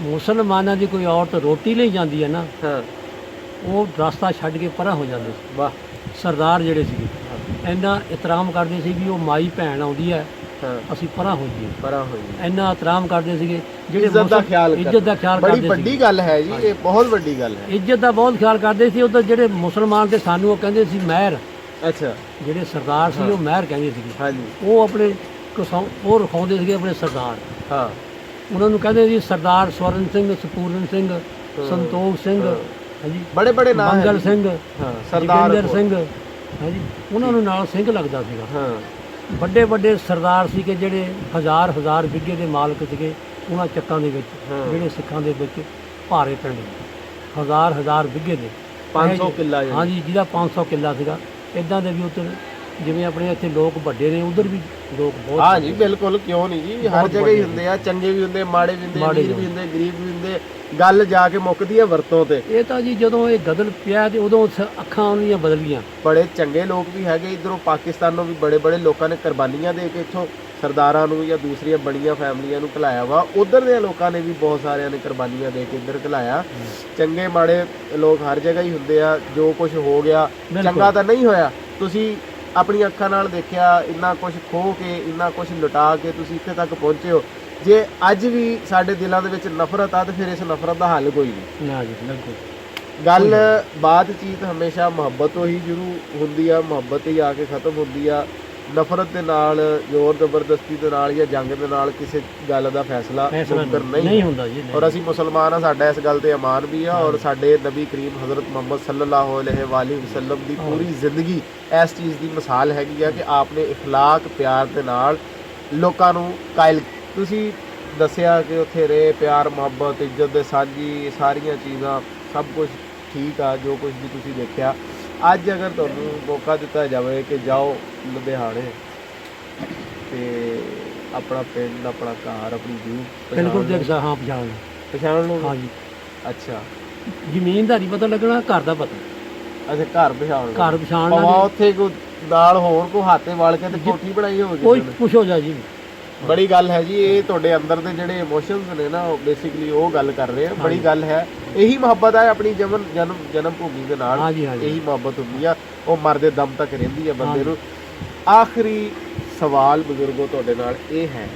ਮੁਸਲਮਾਨਾਂ ਦੀ ਕੋਈ ਔਰਤ ਰੋਟੀ ਲਈ ਜਾਂਦੀ ਹੈ ਨਾ, ਉਹ ਰਸਤਾ ਛੱਡ ਕੇ ਪਰਾਂ ਹੋ ਜਾਂਦੇ ਸੀ। ਵਾਹ। ਸਰਦਾਰ ਜਿਹੜੇ ਸੀਗੇ ਇੰਨਾ ਇਤਰਾਮ ਕਰਦੇ ਸੀ ਵੀ ਉਹ ਮਾਈ ਭੈਣ ਆਉਂਦੀ ਹੈ, ਅਸੀਂ ਪਰਾਂ ਹੋਈਏ। ਇੰਨਾ ਇਤਰਾਮ ਕਰਦੇ ਸੀਗੇ। ਜਿਹੜੇ ਇੱਜ਼ਤ ਦਾ ਖਿਆਲ ਬੜੀ ਵੱਡੀ ਗੱਲ ਹੈ ਜੀ, ਇਹ ਬਹੁਤ ਵੱਡੀ ਗੱਲ ਹੈ। ਇੱਜ਼ਤ ਦਾ ਬਹੁਤ ਖਿਆਲ ਕਰਦੇ ਸੀ। ਉਧਰ ਜਿਹੜੇ ਮੁਸਲਮਾਨ ਤੇ ਸਾਨੂੰ ਉਹ ਕਹਿੰਦੇ ਸੀ ਮਹਿਰ। ਅੱਛਾ, ਜਿਹੜੇ ਸਰਦਾਰ ਸੀ ਉਹ ਮਹਿਰ ਕਹਿੰਦੇ ਸੀਗੇ। ਹਾਂਜੀ, ਉਹ ਆਪਣੇ ਉਹ ਰਖਾਉਂਦੇ ਸੀਗੇ ਆਪਣੇ ਸਰਦਾਰ। ਹਾਂ, ਉਹਨਾਂ ਨੂੰ ਕਹਿੰਦੇ ਸੀ ਸਰਦਾਰ ਸਵਰਨ ਸਿੰਘ, ਸਪੂਰਨ ਸਿੰਘ, ਸੰਤੋਖ ਸਿੰਘ, ਹਾਂਜੀ, ਬੜੇ ਬੜੇ ਨਾਮ, ਮੰਗਲ ਸਿੰਘ, ਸਰਦਾਰ ਸਿੰਘ, ਹਾਂਜੀ, ਉਹਨਾਂ ਨੂੰ ਨਾਲ ਸਿੰਘ ਲੱਗਦਾ ਸੀਗਾ। ਵੱਡੇ ਵੱਡੇ ਸਰਦਾਰ ਸੀਗੇ ਜਿਹੜੇ ਹਜ਼ਾਰ ਵਿੱਗੇ ਦੇ ਮਾਲਕ ਸੀਗੇ ਉਹਨਾਂ ਚੱਕਾਂ ਦੇ ਵਿੱਚ, ਜਿਹੜੇ ਸਿੱਖਾਂ ਦੇ ਵਿੱਚ ਭਾਰੇ ਪਿੰਡ ਹਜ਼ਾਰ ਵਿੱਗੇ ਦੇ 500 ਕਿੱਲਾ। ਹਾਂਜੀ, ਜਿਹਦਾ 500 ਕਿੱਲਾ ਸੀਗਾ। ਇੱਦਾਂ ਦੇ ਵੀ ਉੱਧਰ ਜਿਵੇਂ ਆਪਣੇ ਇੱਥੇ ਲੋਕ ਵੱਡੇ ਨੇ, ਉਧਰ ਵੀ ਲੋਕ ਬਹੁਤ। ਹਾਂ ਜੀ, ਬਿਲਕੁਲ, ਕਿਉਂ ਨਹੀਂ ਜੀ, ਹਰ ਜਗ੍ਹਾ ਹੀ ਹੁੰਦੇ ਆ। ਚੰਗੇ ਵੀ ਹੁੰਦੇ, ਮਾੜੇ ਵੀ ਹੁੰਦੇ, ਅਮੀਰ ਵੀ ਹੁੰਦੇ, ਗਰੀਬ ਵੀ ਹੁੰਦੇ। ਗੱਲ ਜਾ ਕੇ ਮੁੱਕਦੀ ਹੈ ਵਰਤੋਂ ਤੇ। ਇਹ ਤਾਂ ਜੀ ਜਦੋਂ ਇਹ ਗਦਲ ਪਿਆ ਤੇ ਉਦੋਂ ਅੱਖਾਂ ਉਹਦੀਆਂ ਬਦਲ ਗਈਆਂ। ਬੜੇ ਚੰਗੇ ਲੋਕ ਵੀ ਹੈਗੇ ਇੱਧਰੋਂ ਪਾਕਿਸਤਾਨੋਂ ਵੀ, ਬੜੇ ਬੜੇ ਲੋਕਾਂ ਨੇ ਕੁਰਬਾਨੀਆਂ ਦੇ ਕੇ ਇੱਥੋਂ ਸਰਦਾਰਾਂ ਨੂੰ ਜਾਂ ਦੂਸਰੀਆਂ ਬੜੀਆਂ ਫੈਮਲੀਆਂ ਨੂੰ ਘਲਾਇਆ ਵਾ। ਉੱਧਰ ਦੇ ਲੋਕਾਂ ਨੇ ਵੀ ਬਹੁਤ ਸਾਰਿਆਂ ਨੇ ਕੁਰਬਾਨੀਆਂ ਦੇ ਕੇ ਇੱਧਰ ਘਲਾਇਆ। ਚੰਗੇ ਮਾੜੇ ਲੋਕ ਹਰ ਜਗ੍ਹਾ ਹੀ ਹੁੰਦੇ ਆ। ਜੋ ਕੁਝ ਹੋ ਗਿਆ ਚੰਗਾ ਤਾਂ ਨਹੀਂ ਹੋਇਆ, ਤੁਸੀਂ ਆਪਣੀ ਅੱਖਾਂ ਨਾਲ ਦੇਖਿਆ, ਇੰਨਾ ਕੁਝ ਖੋਹ ਕੇ, ਇੰਨਾ ਕੁਝ ਲੁਟਾ ਕੇ ਤੁਸੀਂ ਇੱਥੇ ਤੱਕ ਪਹੁੰਚੇ ਹੋ। ਜੇ ਅੱਜ ਵੀ ਸਾਡੇ ਦਿਲਾਂ ਦੇ ਵਿੱਚ ਨਫ਼ਰਤ ਆ ਤਾਂ ਫਿਰ ਇਸ ਨਫ਼ਰਤ ਦਾ ਹੱਲ ਕੋਈ ਨਹੀਂ। ਨਾ ਜੀ ਬਿਲਕੁਲ। ਗੱਲ ਬਾਤਚੀਤ ਹਮੇਸ਼ਾ ਮੁਹੱਬਤ ਤੋਂ ਹੀ ਸ਼ੁਰੂ ਹੁੰਦੀ ਆ, ਮੁਹੱਬਤ ਹੀ ਆ ਕੇ ਖਤਮ ਹੁੰਦੀ ਆ। ਨਫ਼ਰਤ ਦੇ ਨਾਲ, ਜ਼ੋਰ ਜ਼ਬਰਦਸਤੀ ਦੇ ਨਾਲ ਜਾਂ ਜੰਗ ਦੇ ਨਾਲ ਕਿਸੇ ਗੱਲ ਦਾ ਫੈਸਲਾ ਮੁਮਕਿਨ ਨਹੀਂ ਹੁੰਦਾ ਜੀ। ਔਰ ਅਸੀਂ ਮੁਸਲਮਾਨ ਆ, ਸਾਡਾ ਇਸ ਗੱਲ ਤੇ ਅਮਾਨ ਵੀ ਆ। ਔਰ ਸਾਡੇ ਨਬੀ ਕਰੀਮ ਹਜ਼ਰਤ ਮੁਹੰਮਦ ਸੱਲੱਲਾਹੁ ਅਲੈਹਿ ਵਸੱਲਮ ਦੀ ਪੂਰੀ ਜ਼ਿੰਦਗੀ ਇਸ ਚੀਜ਼ ਦੀ ਮਿਸਾਲ ਹੈਗੀ ਆ ਕਿ ਆਪਨੇ ਇਖਲਾਕ ਪਿਆਰ ਦੇ ਨਾਲ ਲੋਕਾਂ ਨੂੰ ਕਾਇਲ। ਤੁਸੀਂ ਦੱਸਿਆ ਕਿ ਉੱਥੇ ਰਹੇ ਪਿਆਰ ਮੁਹੱਬਤ ਇੱਜ਼ਤ ਦੇ ਸਾਂਝੀ ਸਾਰੀਆਂ ਚੀਜ਼ਾਂ ਸਭ ਕੁਝ ਠੀਕ ਆ, ਜੋ ਕੁਝ ਵੀ ਤੁਸੀਂ ਦੇਖਿਆ। ਅੱਜ ਅਗਰ ਤੁਹਾਨੂੰ ਮੌਕਾ ਦਿੱਤਾ ਜਾਵੇ ਕਿ ਜਾਓ ਲੁਧਿਆਣੇ ਤੇ ਆਪਣਾ ਪਿੰਡ, ਆਪਣਾ ਘਰ, ਆਪਣੀ ਜੂ ਬਿਲਕੁਲ ਦੇਖਦਾ ਹਾਂ ਪਛਾਣ ਲਓ। ਹਾਂ ਜੀ। ਅੱਛਾ, ਜ਼ਮੀਨ ਦਾ ਨਹੀਂ ਪਤਾ ਲੱਗਣਾ, ਘਰ ਦਾ ਪਤਾ। ਅੱਛਾ, ਘਰ ਪਛਾਣ ਲਓ। ਘਰ ਪਛਾਣ ਉੱਥੇ ਕੋਈ ਨਾਲ ਹੋਰ ਕੋ ਹਾਤੇ ਵਾਲ ਕੇ ਤੇ ਕੋਠੀ ਬਣਾਈ ਹੋਵੇ, ਕੋਈ ਕੁਛ ਹੋ ਜਾ ਜੀ। ਬੜੀ ਗੱਲ ਹੈ ਜੀ। ਇਹ ਤੁਹਾਡੇ ਅੰਦਰ ਦੇ ਜਿਹੜੇ ਇਮੋਸ਼ਨਸ ਨੇ ਨਾ, ਉਹ ਬੇਸਿਕਲੀ ਉਹ ਗੱਲ ਕਰ ਰਹੇ ਆ। ਬੜੀ ਗੱਲ ਹੈ। ਇਹੀ ਮੁਹੱਬਤ ਹੈ ਆਪਣੀ ਜਨਮ ਭੂਮੀ ਦੇ ਨਾਲ। ਇਹੀ ਮੁਹੱਬਤ ਹੁੰਦੀ ਆ, ਉਹ ਮਰਦੇ ਦਮ ਤੱਕ ਰਹਿੰਦੀ ਆ ਬੰਦੇ ਨੂੰ। ਆਖਰੀ ਸਵਾਲ ਬਜ਼ੁਰਗੋ ਤੁਹਾਡੇ ਨਾਲ ਇਹ ਹੈ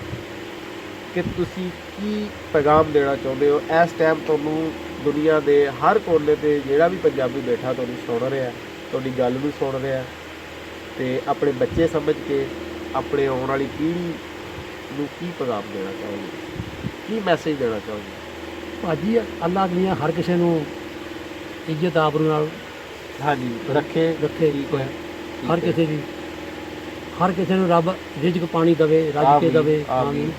ਕਿ ਤੁਸੀਂ ਕੀ ਪੈਗਾਮ ਦੇਣਾ ਚਾਹੁੰਦੇ ਹੋ ਇਸ ਟਾਈਮ? ਤੁਹਾਨੂੰ ਦੁਨੀਆ ਦੇ ਹਰ ਕੋਨੇ 'ਤੇ ਜਿਹੜਾ ਵੀ ਪੰਜਾਬੀ ਬੈਠਾ ਤੁਹਾਨੂੰ ਸੁਣ ਰਿਹਾ, ਤੁਹਾਡੀ ਗੱਲ ਵੀ ਸੁਣ ਰਿਹਾ, ਤੇ ਆਪਣੇ ਬੱਚੇ ਸਮਝ ਕੇ ਆਪਣੇ ਆਉਣ ਵਾਲੀ ਪੀੜ੍ਹੀ ਨੂੰ ਕੀ ਪੈਗਾਮ ਦੇਣਾ ਚਾਹੋਗੇ, ਕੀ ਮੈਸੇਜ ਦੇਣਾ ਚਾਹੋਗੇ? ਭਾਜੀ ਅੱਲਾਹ ਦੀਆਂ ਹਰ ਕਿਸੇ ਨੂੰ ਇੱਜ਼ਤ ਆਬਰੂ ਨਾਲ ਹਾਂਜੀ ਰੱਖੇ ਠੀਕ ਹੈ। ਹਰ ਕਿਸੇ ਨੂੰ ਰੱਬ ਰਿਜ਼ਕ ਪਾਣੀ ਦੇਵੇ, ਰੱਜ ਕੇ ਦੇਵੇ। ਆਮੀਨ।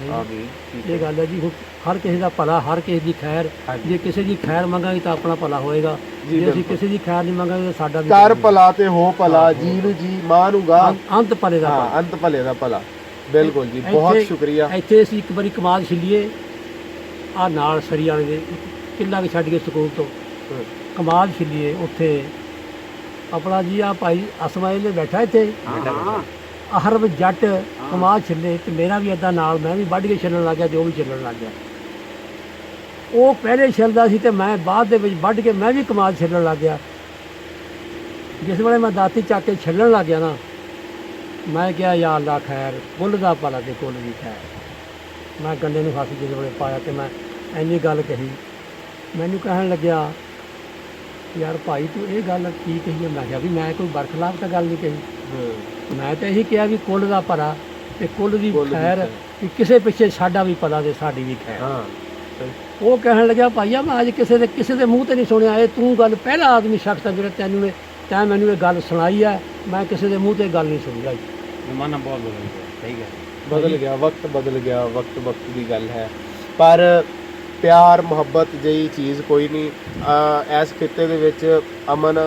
ਇਹ ਗੱਲ ਹੈ ਜੀ। ਹਰ ਕਿਸੇ ਦਾ ਭਲਾ, ਹਰ ਕਿਸੇ ਦੀ ਖੈਰ। ਜੇ ਕਿਸੇ ਦੀ ਖੈਰ ਮੰਗਾਂਗੇ ਤਾਂ ਆਪਣਾ ਭਲਾ ਹੋਏਗਾ, ਜੇ ਅਸੀਂ ਕਿਸੇ ਦੀ ਖੈਰ ਨਹੀਂ ਮੰਗਾਂਗੇ ਤਾਂ ਸਾਡਾ ਵੀ ਕਰ ਭਲਾ ਤੇ ਹੋ ਭਲਾ, ਜੀ ਨੂੰ ਜੀ, ਮਾਂ ਨੂੰ ਗਾ, ਅੰਤ ਭਲੇ ਦਾ ਭਲਾ। ਅੰਤ ਭਲੇ ਦਾ ਭਲਾ। ਬਿਲਕੁਲ ਜੀ, ਬਹੁਤ ਸ਼ੁਕਰੀਆ। ਇੱਥੇ ਅਸੀਂ ਇੱਕ ਵਾਰੀ ਕਮਾਦ ਛਿੱਲੀਏ, ਆ ਨਾਲ ਸਰੀ ਵਾਲੇ ਦੇ ਕਿੱਲਾ ਕੇ ਛੱਡ ਕੇ ਸਕੂਲ ਤੋਂ ਕਮਾਦ ਛਿੱਲੀਏ, ਉੱਥੇ ਆਪਣਾ ਜੀ ਆ ਭਾਈ ਅਸਮਾਈਲ ਨੇ ਬੈਠਾ ਇੱਥੇ ਅਹਰਬ ਜੱਟ ਕਮਾਦ ਛਿੱਲੇ, ਤੇ ਮੇਰਾ ਵੀ ਇੱਦਾਂ ਨਾਲ ਮੈਂ ਵੀ ਵੱਢ ਕੇ ਛਿੱਲਣ ਲੱਗ ਗਿਆ, ਜੋ ਵੀ ਛਿੱਲਣ ਲੱਗ ਗਿਆ। ਉਹ ਪਹਿਲੇ ਛਿੱਲਦਾ ਸੀ ਤੇ ਮੈਂ ਬਾਅਦ ਦੇ ਵਿੱਚ ਵੱਢ ਕੇ ਮੈਂ ਵੀ ਕਮਾਦ ਛਿੱਲਣ ਲੱਗ ਗਿਆ। ਜਿਸ ਵੇਲੇ ਮੈਂ ਦਾਤੀ ਚੱਕ ਕੇ ਛਿੱਲਣ ਲੱਗ ਗਿਆ ਨਾ, ਮੈਂ ਕਿਹਾ ਯਾ ਅੱਲਾ ਖੈਰ, ਕੁੱਲ ਦਾ ਭਲਾ ਤੇ ਕੁੱਲ ਦੀ ਖੈਰ। ਮੈਂ ਗੰਡੇ ਨੂੰ ਹੱਥ ਜਿਸ ਵੇਲੇ ਪਾਇਆ ਤੇ ਮੈਂ ਇੰਨੀ ਗੱਲ ਕਹੀ। ਮੈਨੂੰ ਕਹਿਣ ਲੱਗਿਆ ਯਾਰ ਭਾਈ ਤੂੰ ਇਹ ਗੱਲ ਕੀ ਕਹੀ ਹੈ? ਮੈਂ ਕਿਹਾ ਵੀ ਮੈਂ ਕੋਈ ਬਰਖਲਾਫ ਤਾਂ ਗੱਲ ਨਹੀਂ ਕਹੀ। ਮੈਂ ਤਾਂ ਇਹੀ ਕਿਹਾ ਵੀ ਕੁੱਲ ਦਾ ਭਲਾ ਤੇ ਕੁੱਲ ਦੀ ਖੈਰ, ਕਿ ਕਿਸੇ ਪਿੱਛੇ ਸਾਡਾ ਵੀ ਭਲਾ ਤੇ ਸਾਡੀ ਵੀ ਖੈਰ। ਉਹ ਕਹਿਣ ਲੱਗਿਆ ਭਾਈਆ ਮੈਂ ਅੱਜ ਕਿਸੇ ਦੇ ਮੂੰਹ ਤੇ ਨਹੀਂ ਸੁਣਿਆ, ਇਹ ਤੂੰ ਗੱਲ ਪਹਿਲਾ ਆਦਮੀ ਸ਼ਖਸ ਹੈ ਜਿਹੜਾ ਤੈਂ ਮੈਨੂੰ ਇਹ ਗੱਲ ਸੁਣਾਈ ਹੈ। ਮੈਂ ਕਿਸੇ ਦੇ ਮੂੰਹ ਤੇ ਗੱਲ ਨਹੀਂ ਸੁਣੀ। ਭਾਈ ਜ਼ਮਾਨਾ ਬਹੁਤ ਬਦਲ ਗਿਆ। ਸਹੀ ਗੱਲ, ਬਦਲ ਗਿਆ, ਵਕਤ ਬਦਲ ਗਿਆ, ਵਕਤ ਦੀ ਗੱਲ ਹੈ। ਪਰ ਪਿਆਰ ਮੁਹੱਬਤ ਜਿਹੀ ਚੀਜ਼ ਕੋਈ ਨਹੀਂ। ਇਸ ਖਿੱਤੇ ਦੇ ਵਿੱਚ ਅਮਨ,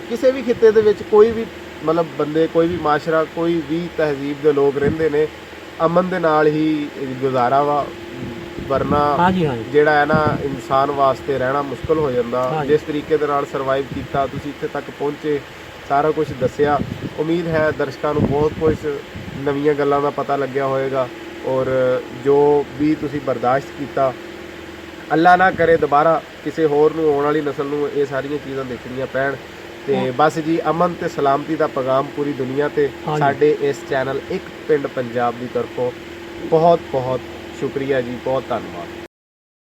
ਕਿਸੇ ਵੀ ਖਿੱਤੇ ਦੇ ਵਿੱਚ ਕੋਈ ਵੀ ਮਤਲਬ ਬੰਦੇ, ਕੋਈ ਵੀ ਮਾਸ਼ਰਾ, ਕੋਈ ਵੀ ਤਹਿਜ਼ੀਬ ਦੇ ਲੋਕ ਰਹਿੰਦੇ ਨੇ, ਅਮਨ ਦੇ ਨਾਲ ਹੀ ਗੁਜ਼ਾਰਾ ਵਾ। ਵਰਨਾ ਜਿਹੜਾ ਹੈ ਨਾ, ਇਨਸਾਨ ਵਾਸਤੇ ਰਹਿਣਾ ਮੁਸ਼ਕਲ ਹੋ ਜਾਂਦਾ। ਜਿਸ ਤਰੀਕੇ ਦੇ ਨਾਲ ਸਰਵਾਈਵ ਕੀਤਾ, ਤੁਸੀਂ ਇੱਥੇ ਤੱਕ ਪਹੁੰਚੇ, ਸਾਰਾ ਕੁਝ ਦੱਸਿਆ। ਉਮੀਦ ਹੈ ਦਰਸ਼ਕਾਂ ਨੂੰ ਬਹੁਤ ਕੁਝ ਨਵੀਆਂ ਗੱਲਾਂ ਦਾ ਪਤਾ ਲੱਗਿਆ ਹੋਵੇਗਾ। ਔਰ ਜੋ ਵੀ ਤੁਸੀਂ ਬਰਦਾਸ਼ਤ ਕੀਤਾ, ਅੱਲਾ ਨਾ ਕਰੇ ਦੁਬਾਰਾ ਕਿਸੇ ਹੋਰ ਨੂੰ, ਆਉਣ ਵਾਲੀ ਨਸਲ ਨੂੰ ਇਹ ਸਾਰੀਆਂ ਚੀਜ਼ਾਂ ਦੇਖਣੀਆਂ ਪੈਣ। ਤੇ ਬਸ ਜੀ, ਅਮਨ ਤੇ ਸਲਾਮਤੀ ਦਾ ਪੈਗਾਮ ਪੂਰੀ ਦੁਨੀਆ ਤੇ ਸਾਡੇ ਇਸ ਚੈਨਲ ਇੱਕ ਪਿੰਡ ਪੰਜਾਬ ਦੀ ਤਰਫੋਂ ਬਹੁਤ ਬਹੁਤ ਸ਼ੁਕਰੀਆ ਜੀ, ਬਹੁਤ ਧੰਨਵਾਦ।